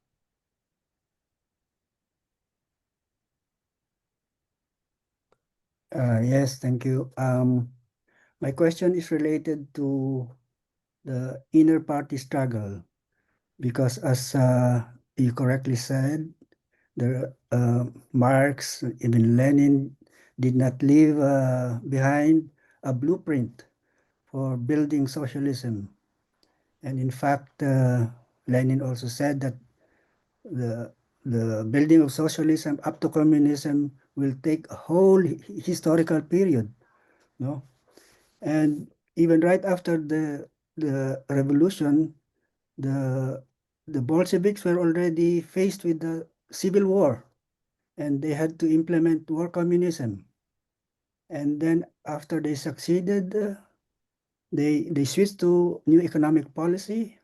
Yes, thank you. My question is related to the inner party struggle, because as you correctly said, Marx, even Lenin, did not leave behind a blueprint for building socialism. And in fact, Lenin also said that the building of socialism up to communism will take a whole historical period, no? And even right after the revolution, the Bolsheviks were already faced with the civil war, and they had to implement war communism. And then after they succeeded, they switched to new economic policy,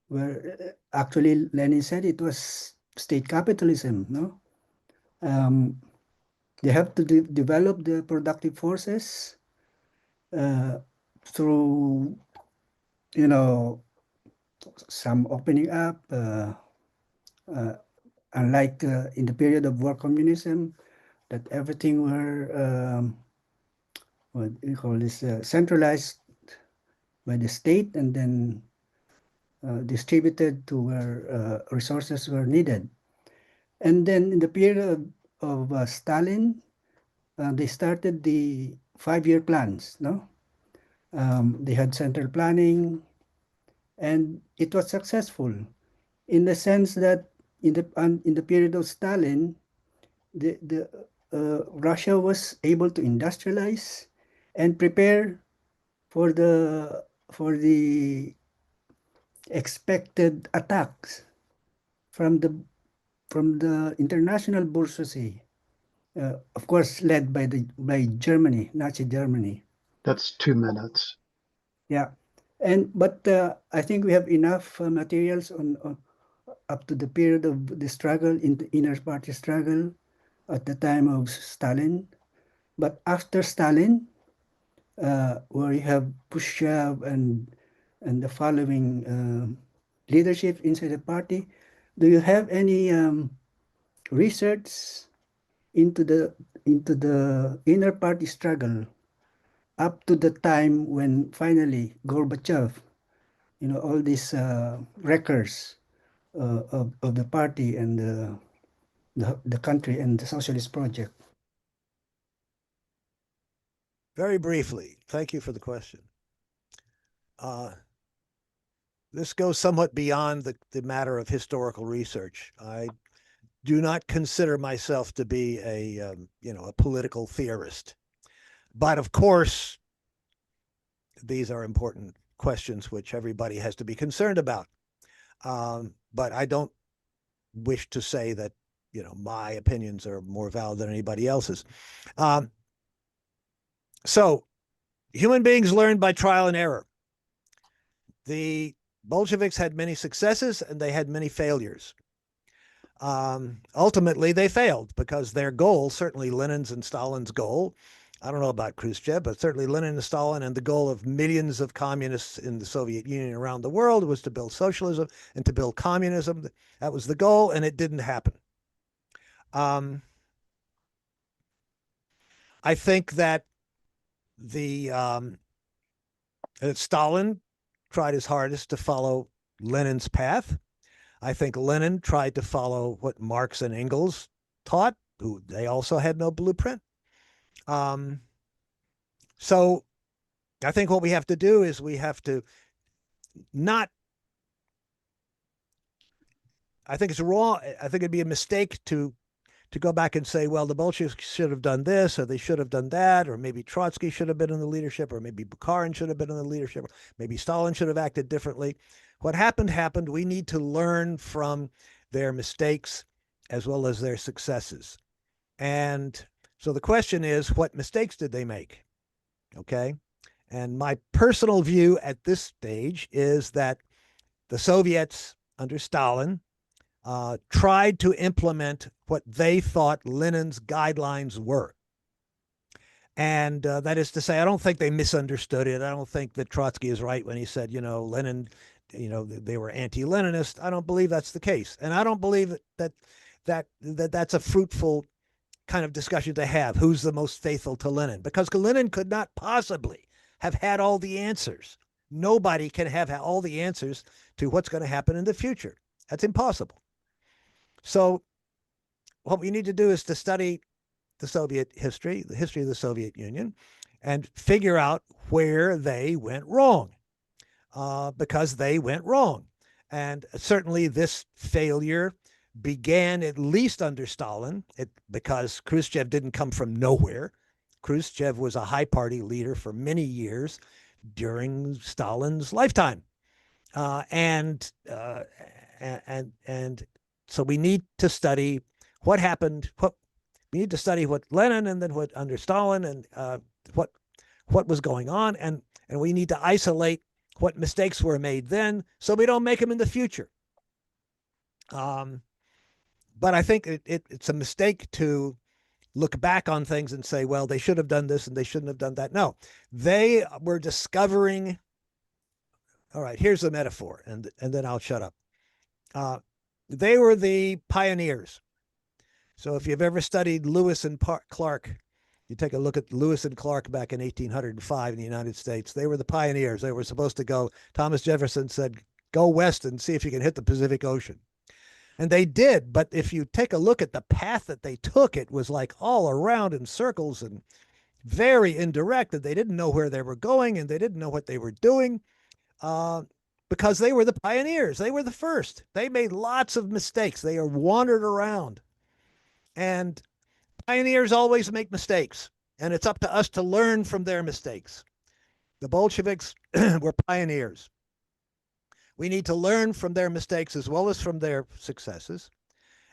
where actually Lenin said it was state capitalism, no? They have to develop the productive forces through, some opening up, unlike in the period of war communism, that everything were, what you call this, centralized by the state and then distributed to where resources were needed. And then in the period of Stalin, they started the 5-year plans, no? They had central planning, and it was successful in the sense that in the period of Stalin, Russia was able to industrialize and prepare for the expected attacks from the international bourgeoisie, of course, led by Germany, Nazi Germany. That's 2 minutes. Yeah, but I think we have enough materials on up to the period of the struggle in the inner party struggle at the time of Stalin. But after Stalin, where you have Khrushchev and the following leadership inside the party, do you have any research into the inner party struggle up to the time when finally Gorbachev, all these wreckers of the party and the country and the socialist project? Very briefly, thank you for the question. This goes somewhat beyond the matter of historical research. I do not consider myself to be a political theorist, but of course, these are important questions which everybody has to be concerned about. But I don't wish to say that my opinions are more valid than anybody else's. So human beings learn by trial and error. The Bolsheviks had many successes and they had many failures. Ultimately, they failed because their goal, certainly Lenin's and Stalin's goal, I don't know about Khrushchev, but certainly Lenin and Stalin, and the goal of millions of communists in the Soviet Union around the world was to build socialism and to build communism. That was the goal, and it didn't happen. I think that Stalin tried his hardest to follow Lenin's path. I think Lenin tried to follow what Marx and Engels taught, who they also had no blueprint. So I think what we have to do is we have to not, I think it's wrong. I think it'd be a mistake to go back and say, well, the Bolsheviks should have done this, or they should have done that, or maybe Trotsky should have been in the leadership, or maybe Bukharin should have been in the leadership, or maybe Stalin should have acted differently. What happened. We need to learn from their mistakes as well as their successes. And So the question is, what mistakes did they make? Okay. And my personal view at this stage is that the Soviets under Stalin tried to implement what they thought Lenin's guidelines were. And that is to say, I don't think they misunderstood it. I don't think that Trotsky is right when he said, Lenin, they were anti-Leninist. I don't believe that's the case. And I don't believe that's a fruitful kind of discussion to have. Who's the most faithful to Lenin? Because Lenin could not possibly have had all the answers. Nobody can have all the answers to what's going to happen in the future. That's impossible. So what we need to do is to study the Soviet history, the history of the Soviet Union, and figure out where they went wrong, because they went wrong. And certainly this failure began at least under Stalin, because Khrushchev didn't come from nowhere. Khrushchev was a high party leader for many years during Stalin's lifetime. And so we need to study what happened, we need to study what Lenin and then what under Stalin and what was going on. And we need to isolate what mistakes were made then so we don't make them in the future. But I think it's a mistake to look back on things and say, well, they should have done this and they shouldn't have done that. No, they were discovering. All right, here's the metaphor, and then I'll shut up. They were the pioneers. So if you've ever studied Lewis and Clark, you take a look at Lewis and Clark back in 1805 in the United States. They were the pioneers. They were supposed to go. Thomas Jefferson said, go west and see if you can hit the Pacific Ocean. And they did. But if you take a look at the path that they took, it was like all around in circles and very indirect. And they didn't know where they were going and they didn't know what they were doing. Because they were the pioneers. They were the first. They made lots of mistakes. They wandered around. And pioneers always make mistakes. And it's up to us to learn from their mistakes. The Bolsheviks were pioneers. We need to learn from their mistakes as well as from their successes.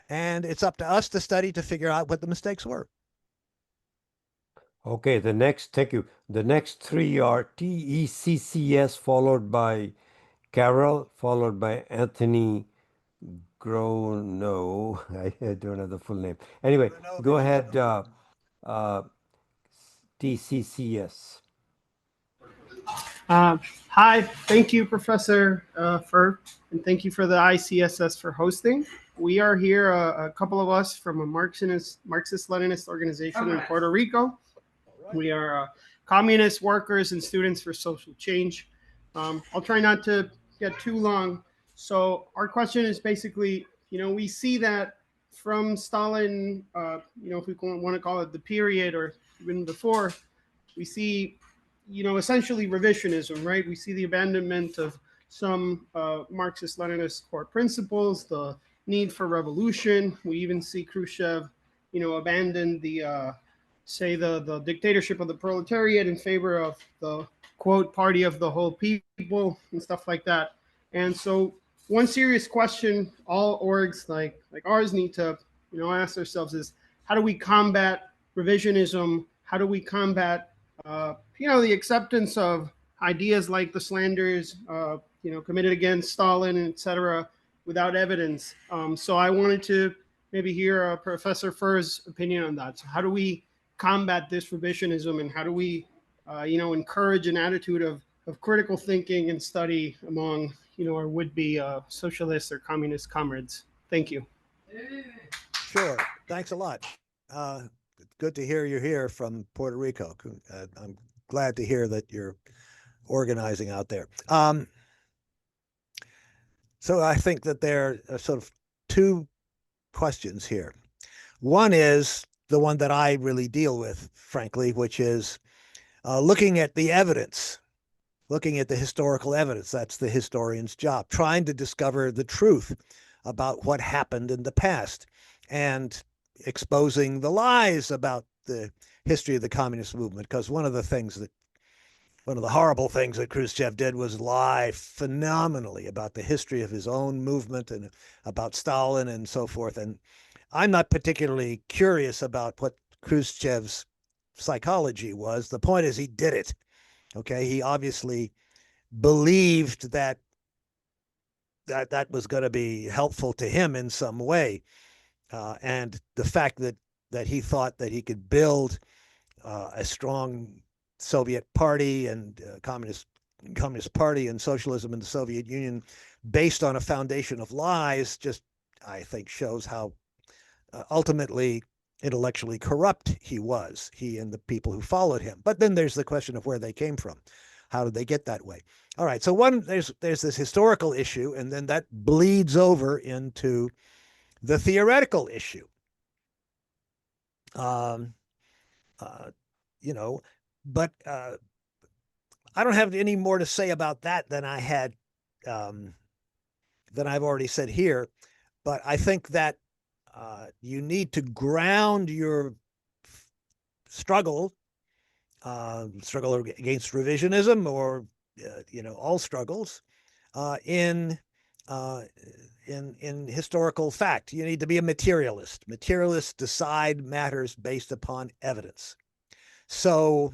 And it's up to us to study to figure out what the mistakes were. Okay, thank you. The next three are TECCS, followed by Carol, followed by Anthony Grono. I don't have the full name. Anyway, go ahead, TCCS. Hi, thank you, Professor Furr, and thank you for the ICSS for hosting. We are here, a couple of us from a Marxist-Leninist organization in Puerto Rico. We are communist workers and students for social change. I'll try not to get too long. So our question is basically, we see that from Stalin, if we want to call it the period or even before, we see, essentially revisionism, right? We see the abandonment of some Marxist-Leninist core principles, the need for revolution. We even see Khrushchev, abandon the dictatorship of the proletariat in favor of the, quote, party of the whole people and stuff like that. And so one serious question all orgs like ours need to, ask ourselves is, how do we combat revisionism? How do we combat, the acceptance of ideas like the slanders, committed against Stalin, et cetera, without evidence? So I wanted to maybe hear Professor Furr's opinion on that. So how do we combat this revisionism, and how do we, encourage an attitude of critical thinking and study among, our would-be socialist or communist comrades? Thank you. Sure. Thanks a lot. Good to hear you're here from Puerto Rico. I'm glad to hear that you're organizing out there. So I think that there are sort of two questions here. One is the one that I really deal with, frankly, which is looking at the evidence, looking at the historical evidence. That's the historian's job, trying to discover the truth about what happened in the past and exposing the lies about the history of the communist movement. Because one of the horrible things that Khrushchev did was lie phenomenally about the history of his own movement and about Stalin and so forth. And I'm not particularly curious about what Khrushchev's psychology was. The point is he did it. Okay, he obviously believed that that was going to be helpful to him in some way, and the fact that he thought that he could build a strong Soviet party and communist party and socialism in the Soviet Union based on a foundation of lies just, I think, shows how ultimately intellectually corrupt he was, he and the people who followed him. But then there's the question of where they came from. How did they get that way? All right, so there's this historical issue, and then that bleeds over into the theoretical issue. You know, but I don't have any more to say about that than I had, than I've already said here. But I think that you need to ground your struggle against revisionism, or you know, all struggles, in historical fact. You need to be a materialist. Materialists decide matters based upon evidence. So,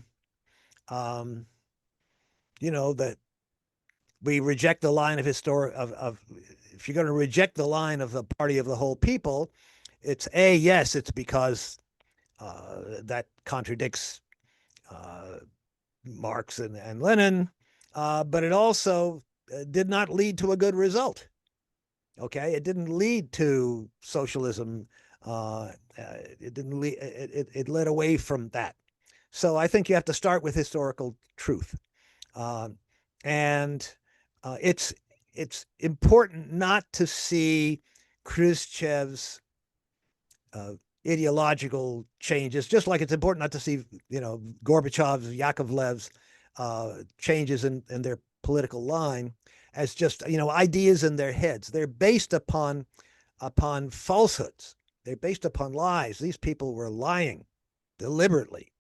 you know, that we reject the line of if you're going to reject the line of the party of the whole people, it's yes, it's because that contradicts Marx and Lenin, but it also did not lead to a good result. Okay, it didn't lead to socialism. It didn't lead. It led away from that. So I think you have to start with historical truth, and it's important not to see Khrushchev's ideological changes, just like it's important not to see, you know, Gorbachev's, Yakovlev's changes in their political line as just, you know, ideas in their heads. They're based upon falsehoods. They're based upon lies. These people were lying deliberately,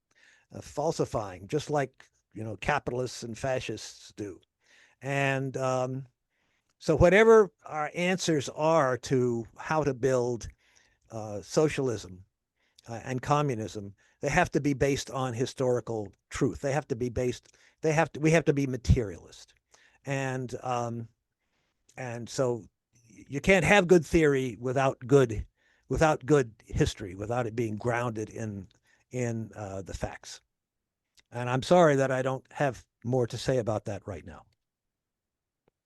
falsifying, just like, you know, capitalists and fascists do. And so whatever our answers are to how to build socialism and communism, they have to be based on historical truth. They have to be we have to be materialist. And so you can't have good theory without good history, without it being grounded in the facts. And I'm sorry that I don't have more to say about that right now.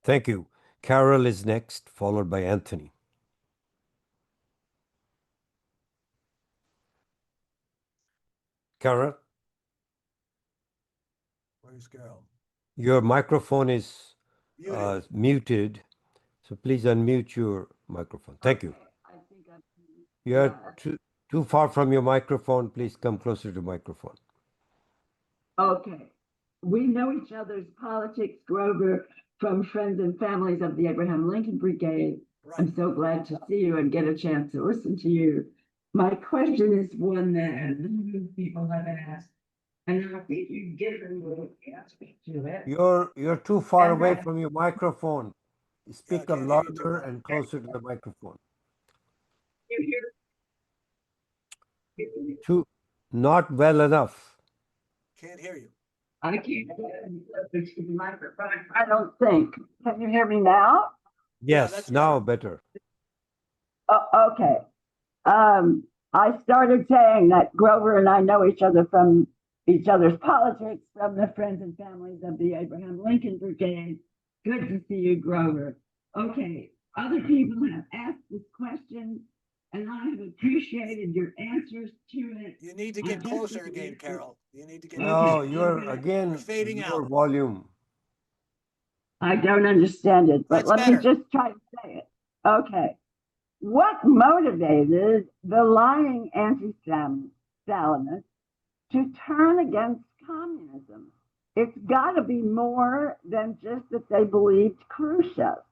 Thank you. Carol is next, followed by Anthony. Carol? Where's Carol? Your microphone is Muted. muted, so please unmute your microphone. Thank you. You're too far from your microphone. Please come closer to the microphone. Okay. We know each other's politics, Grover, from friends and families of the Abraham Lincoln Brigade. Right. I'm so glad to see you and get a chance to listen to you. My question is one that a number of people have asked, and I think you've given the answer to it. You're too far away from your microphone. Speak up louder and closer to the microphone. You hear? Not well enough. Can't hear you. I can't hear the microphone. I don't think. Can you hear me now? Yes, now better. Okay. I started saying that Grover and I know each other from each other's politics, from the friends and families of the Abraham Lincoln Brigade. Good to see you, Grover. Okay, other people have asked this question, and I have appreciated your answers to it. You need to get closer again, Carol. You need to get No, you're again fading your out. volume. I don't understand it, but let me just try to say it. Okay. What motivated the lying anti-Stalinists to turn against communism? It's got to be more than just that they believed Khrushchev.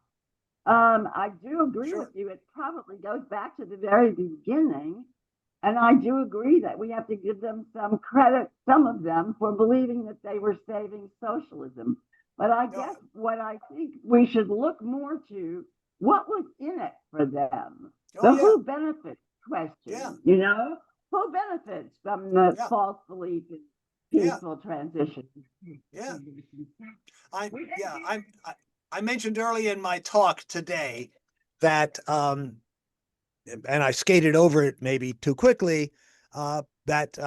I do agree with you. It probably goes back to the very beginning. And I do agree that we have to give them some credit, some of them, for believing that they were saving socialism. But I guess what I think we should look more to, what was in it for them? The who benefits question, you know? who benefits from the false belief in peaceful transition? Yeah. I mentioned earlier in my talk today that, and I skated over it maybe too quickly, that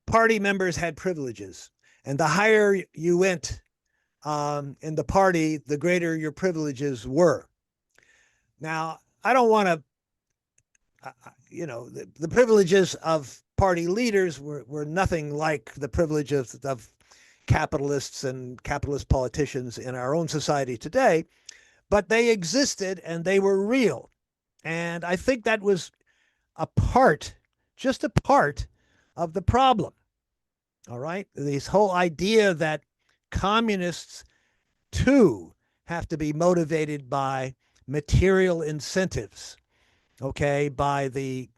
party members had privileges, and the higher you went in the party, the greater your privileges were. Now, I don't want to, the privileges of party leaders were nothing like the privileges of capitalists and capitalist politicians in our own society today, but they existed and they were real. And I think that was just a part of the problem. All right. This whole idea that communists too have to be motivated by material incentives, okay, by the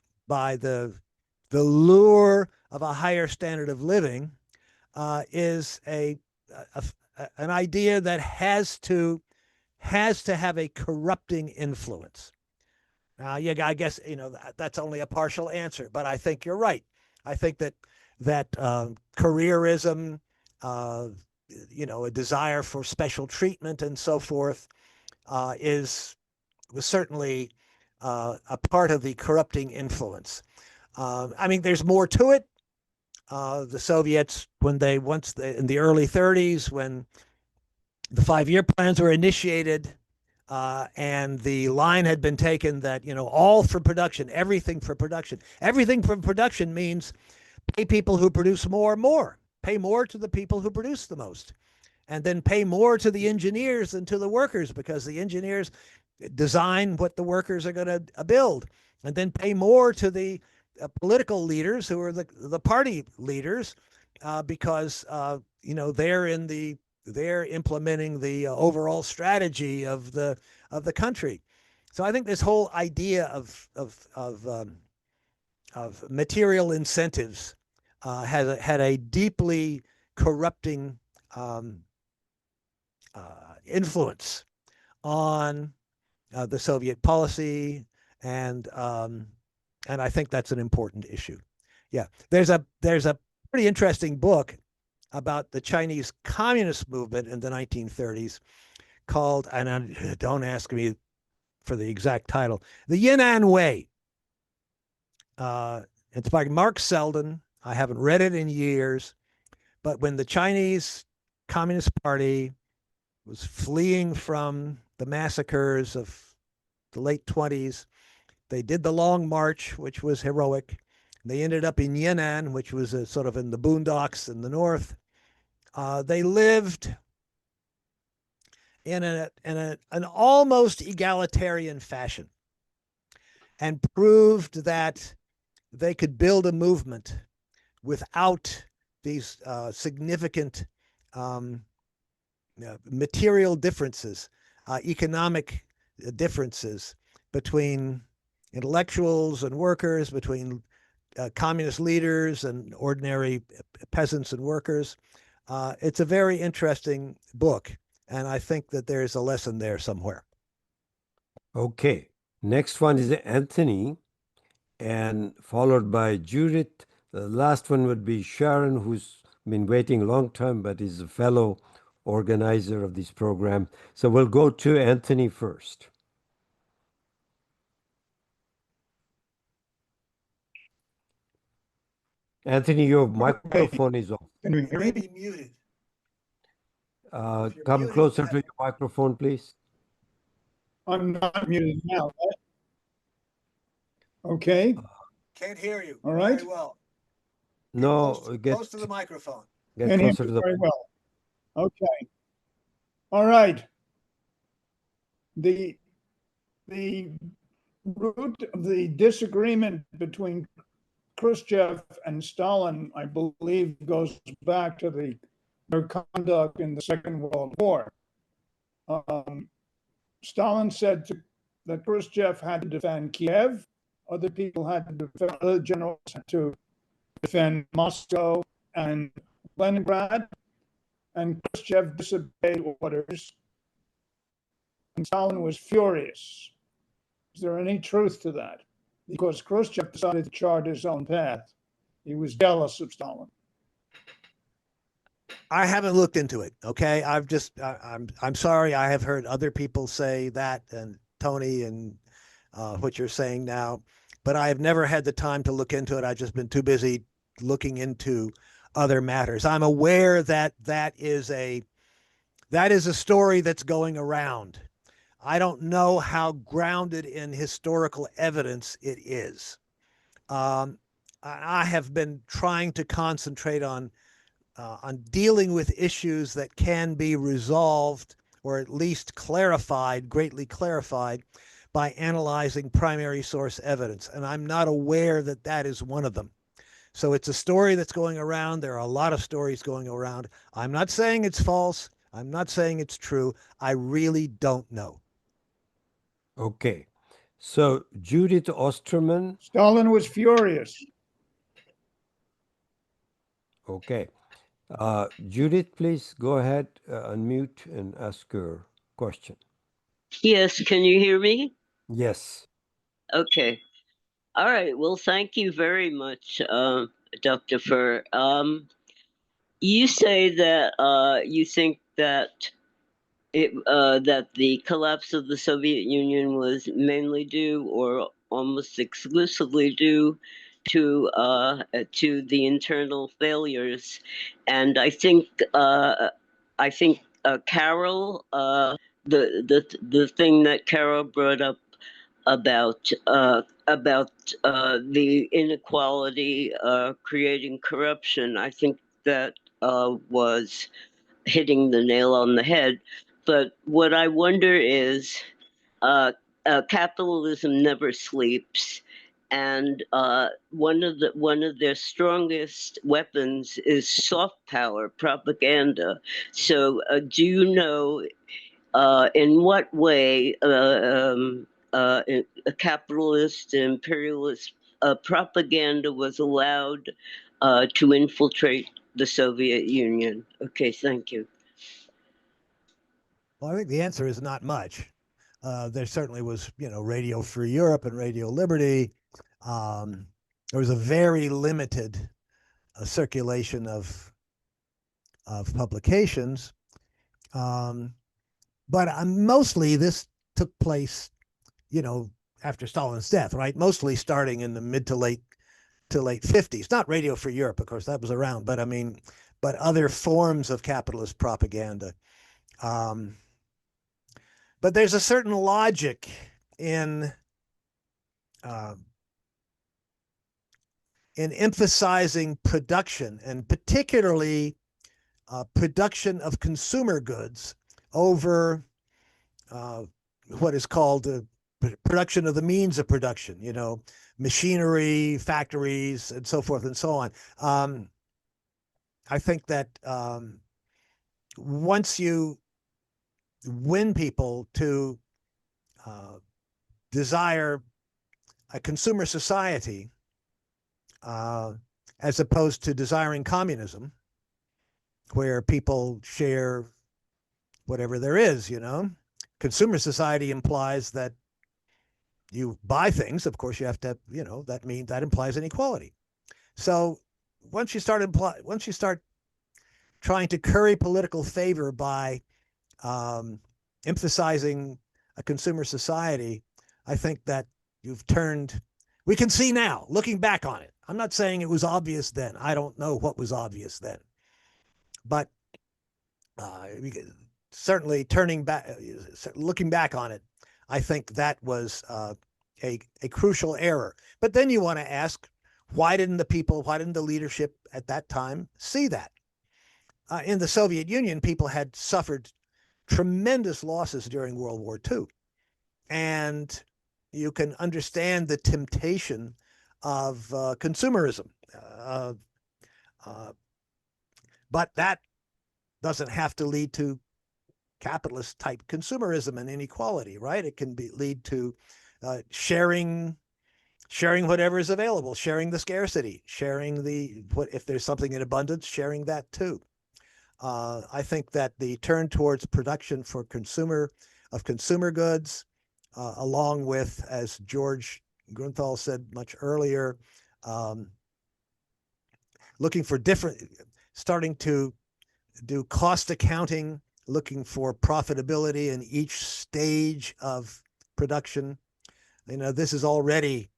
lure of a higher standard of living, is an idea that has to have a corrupting influence. Now, yeah, I guess that's only a partial answer, but I think you're right. I think that careerism, a desire for special treatment and so forth, was certainly a part of the corrupting influence. I mean, there's more to it. The Soviets, in the early 30s, when the 5-year plans were initiated, and the line had been taken that, all for production, everything for production. Everything for production means pay people who produce more. Pay more to the people who produce the most. And then pay more to the engineers than to the workers, because the engineers design what the workers are going to build. And then pay more to the political leaders, who are the party leaders, because they're implementing the overall strategy of the country. So I think this whole idea of material incentives had a deeply corrupting influence on the Soviet policy, and I think that's an important issue. Yeah, there's a pretty interesting book about the Chinese Communist movement in the 1930s called, and don't ask me for the exact title, The Yunnan Way. It's by Mark Selden. I haven't read it in years, but when the Chinese Communist Party was fleeing from the massacres of the late 20s, they did the Long March, which was heroic. They ended up in Yunnan, which was sort of in the boondocks in the north. They lived in an almost egalitarian fashion, and proved that they could build a movement without these significant material differences, economic differences between intellectuals and workers, between communist leaders and ordinary peasants and workers. It's a very interesting book, and I think that there's a lesson there somewhere. Okay, next one is Anthony, and followed by Judith. The last one would be Sharon, who's been waiting a long time, but is a fellow organizer of this program. So we'll go to Anthony first. Anthony, your microphone is off. Can you hear me? Muted. Come closer to your microphone, please. I'm not muted now, right? Okay. Can't hear you. All right. Very well. No, Close to the microphone. Get Can't hear closer me to the very well. Okay. All right. The root of the disagreement between Khrushchev and Stalin, I believe, goes back to their conduct in the Second World War. Stalin said that Khrushchev had to defend Kiev, other people had to defend, other generals had to defend Moscow and Leningrad, and Khrushchev disobeyed orders, and Stalin was furious. Is there any truth to that? because Khrushchev decided to chart his own path. He was jealous of Stalin. I haven't looked into it. Okay, I'm sorry. I have heard other people say that, and Tony, and what you're saying now, but I have never had the time to look into it. I've just been too busy looking into other matters. I'm aware that that is a story that's going around. I don't know how grounded in historical evidence it is. I have been trying to concentrate on dealing with issues that can be resolved or at least clarified, greatly clarified, by analyzing primary source evidence. And I'm not aware that that is one of them. So it's a story that's going around. There are a lot of stories going around. I'm not saying it's false. I'm not saying it's true. I really don't know. Okay. So Judith Osterman. Stalin was furious. Okay. Judith, please go ahead, unmute and ask your question. Yes, can you hear me? Yes. Okay. All right. Well, thank you very much, Dr. Furr. You say that you think that that the collapse of the Soviet Union was mainly due, or almost exclusively due, to the internal failures, and I think Carol, the thing that Carol brought up about the inequality creating corruption, I think that was hitting the nail on the head. But what I wonder is, capitalism never sleeps, and one of their strongest weapons is soft power, propaganda. So, do you know in what way a capitalist, imperialist propaganda was allowed to infiltrate the Soviet Union? Okay, thank you. Well, I think the answer is not much. There certainly was, Radio Free Europe and Radio Liberty. There was a very limited circulation of publications, but mostly this took place, after Stalin's death, right? Mostly starting in the mid to late 50s. Not Radio Free Europe, of course, that was around, but but other forms of capitalist propaganda. But there's a certain logic in emphasizing production, and particularly production of consumer goods over what is called production of the means of production, machinery, factories, and so forth and so on. I think that once you win people to desire a consumer society as opposed to desiring communism, where people share whatever there is, Consumer society implies that you buy things. Of course, you have to, that implies inequality. So once you start trying to curry political favor by emphasizing a consumer society, I think that we can see now, looking back on it. I'm not saying it was obvious then. I don't know what was obvious then. But certainly looking back on it, I think that was a crucial error. But then you want to ask, why didn't the leadership at that time see that? In the Soviet Union, people had suffered tremendous losses during World War II. And you can understand the temptation of consumerism. But that doesn't have to lead to capitalist type consumerism and inequality, right? It can lead to sharing whatever is available, sharing the scarcity, sharing if there's something in abundance, sharing that too. I think that the turn towards production for consumer goods, along with, as George Grunthal said much earlier, looking for starting to do cost accounting, looking for profitability in each stage of production. This is already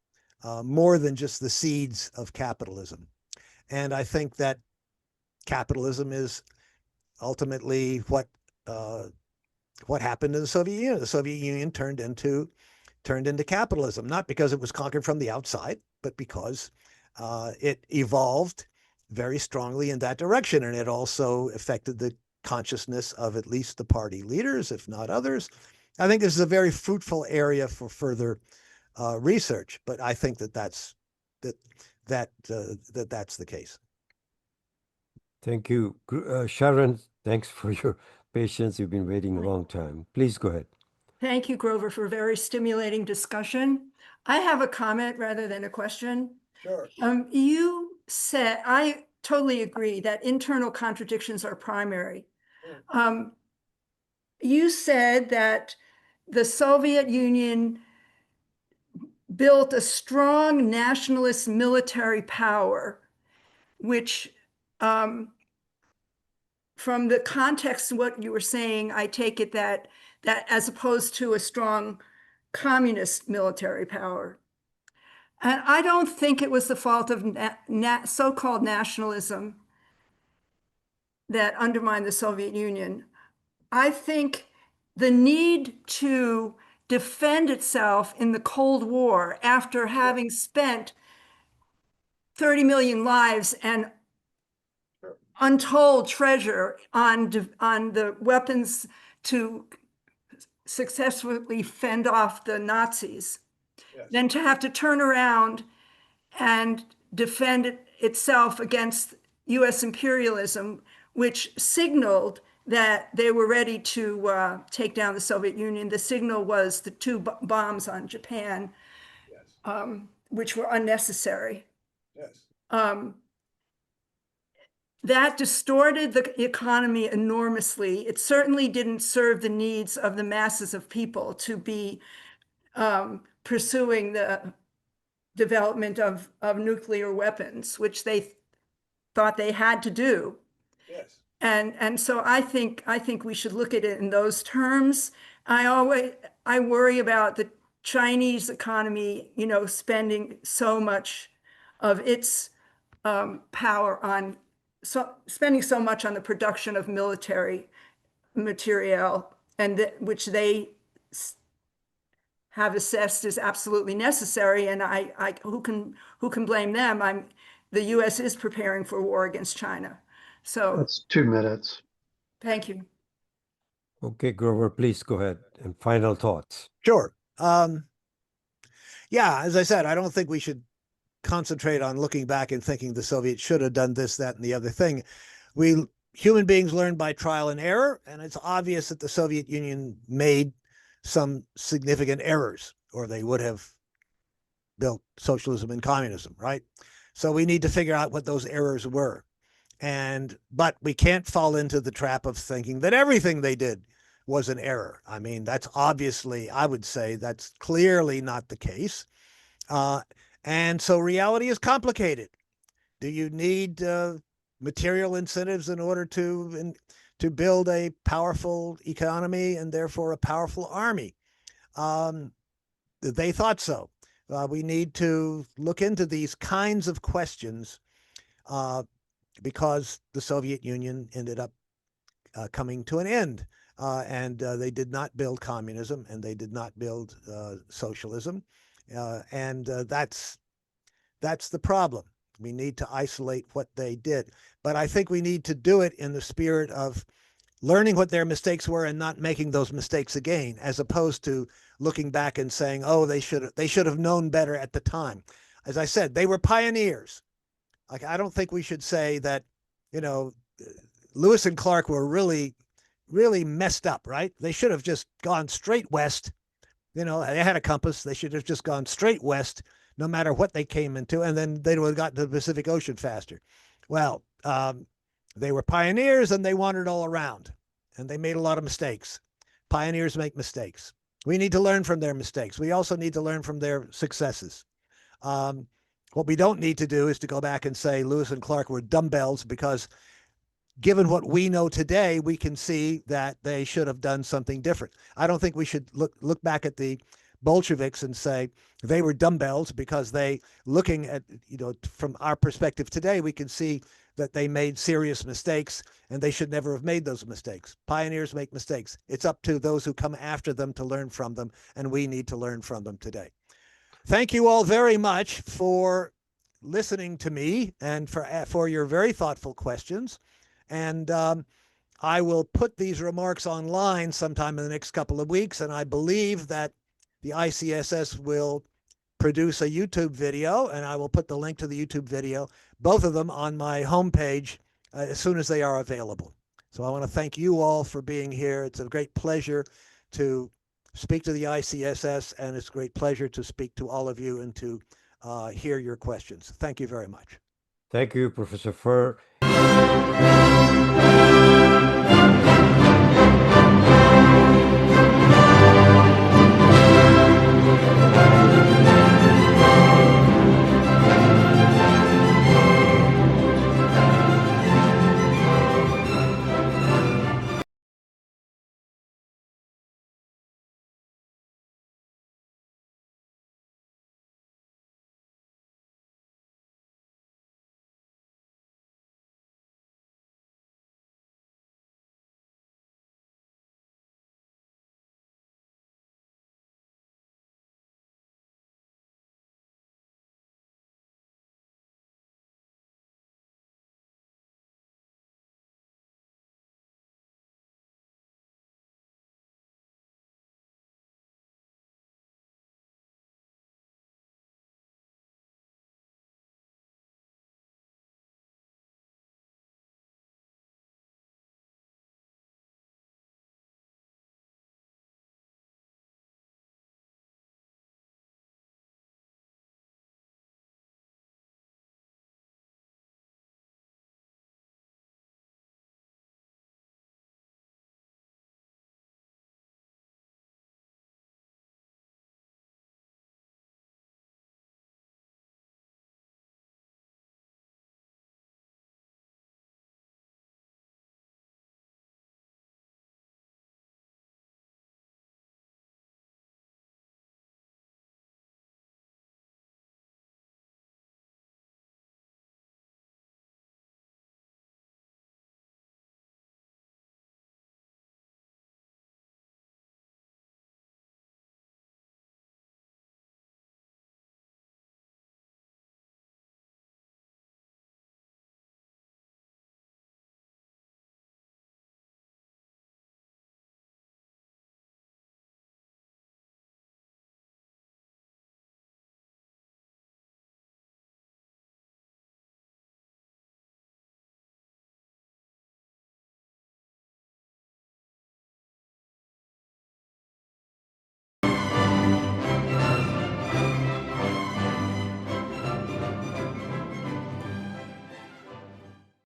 more than just the seeds of capitalism. And I think that capitalism is ultimately what happened in the Soviet Union. The Soviet Union turned into capitalism, not because it was conquered from the outside, but because it evolved very strongly in that direction. And it also affected the consciousness of at least the party leaders, if not others. I think this is a very fruitful area for further research, but I think that's the case. Thank you. Sharon, thanks for your patience. You've been waiting a long time. Please go ahead. Thank you, Grover, for a very stimulating discussion. I have a comment rather than a question. Sure. You said, I totally agree that internal contradictions are primary. You said that the Soviet Union built a strong nationalist military power, which from the context of what you were saying, I take it that as opposed to a strong communist military power. And I don't think it was the fault of so-called nationalism that undermined the Soviet Union. I think the need to defend itself in the Cold War after having spent 30 million lives and untold treasure on the weapons to successfully fend off the Nazis, then to have to turn around and defend itself against US imperialism, which signaled that they were ready to take down the Soviet Union. The signal was the two bombs on Japan, which were unnecessary. That distorted the economy enormously. It certainly didn't serve the needs of the masses of people to be pursuing the development of nuclear weapons, which they thought they had to do. And so I think we should look at it in those terms. I worry about the Chinese economy, spending so much of its power on spending so much on the production of military material, and which they have assessed as absolutely necessary. And who can blame them? The U.S. is preparing for war against China. So that's 2 minutes. Thank you. Okay, Grover, please go ahead. And final thoughts. Sure. Yeah, as I said, I don't think we should concentrate on looking back and thinking the Soviets should have done this, that, and the other thing. Human beings learn by trial and error, and it's obvious that the Soviet Union made some significant errors, or they would have built socialism and communism, right? So we need to figure out what those errors were. But we can't fall into the trap of thinking that everything they did was an error. I mean, that's obviously, I would say that's clearly not the case. And so reality is complicated. Do you need material incentives in order to build a powerful economy and therefore a powerful army? They thought so. We need to look into these kinds of questions because the Soviet Union ended up coming to an end. And they did not build communism, and they did not build socialism. And that's the problem. We need to isolate what they did. But I think we need to do it in the spirit of learning what their mistakes were and not making those mistakes again, as opposed to looking back and saying, oh, they should have known better at the time. As I said, they were pioneers. Like, I don't think we should say that, Lewis and Clark were really, really messed up, right? They should have just gone straight west. They had a compass. They should have just gone straight west, no matter what they came into, and then they would have gotten to the Pacific Ocean faster. Well, they were pioneers, and they wandered all around, and they made a lot of mistakes. Pioneers make mistakes. We need to learn from their mistakes. We also need to learn from their successes. What we don't need to do is to go back and say Lewis and Clark were dumbbells, because given what we know today, we can see that they should have done something different. I don't think we should look back at the Bolsheviks and say they were dumbbells, because looking at, from our perspective today, we can see that they made serious mistakes and they should never have made those mistakes. Pioneers make mistakes. It's up to those who come after them to learn from them, and we need to learn from them today. Thank you all very much for listening to me and for your very thoughtful questions. And I will put these remarks online sometime in the next couple of weeks, and I believe that the ICSS will produce a YouTube video, and I will put the link to the YouTube video, both of them, on my homepage as soon as they are available. So I want to thank you all for being here. It's a great pleasure to speak to the ICSS, and it's a great pleasure to speak to all of you and to hear your questions. Thank you very much. Thank you, Professor Furr.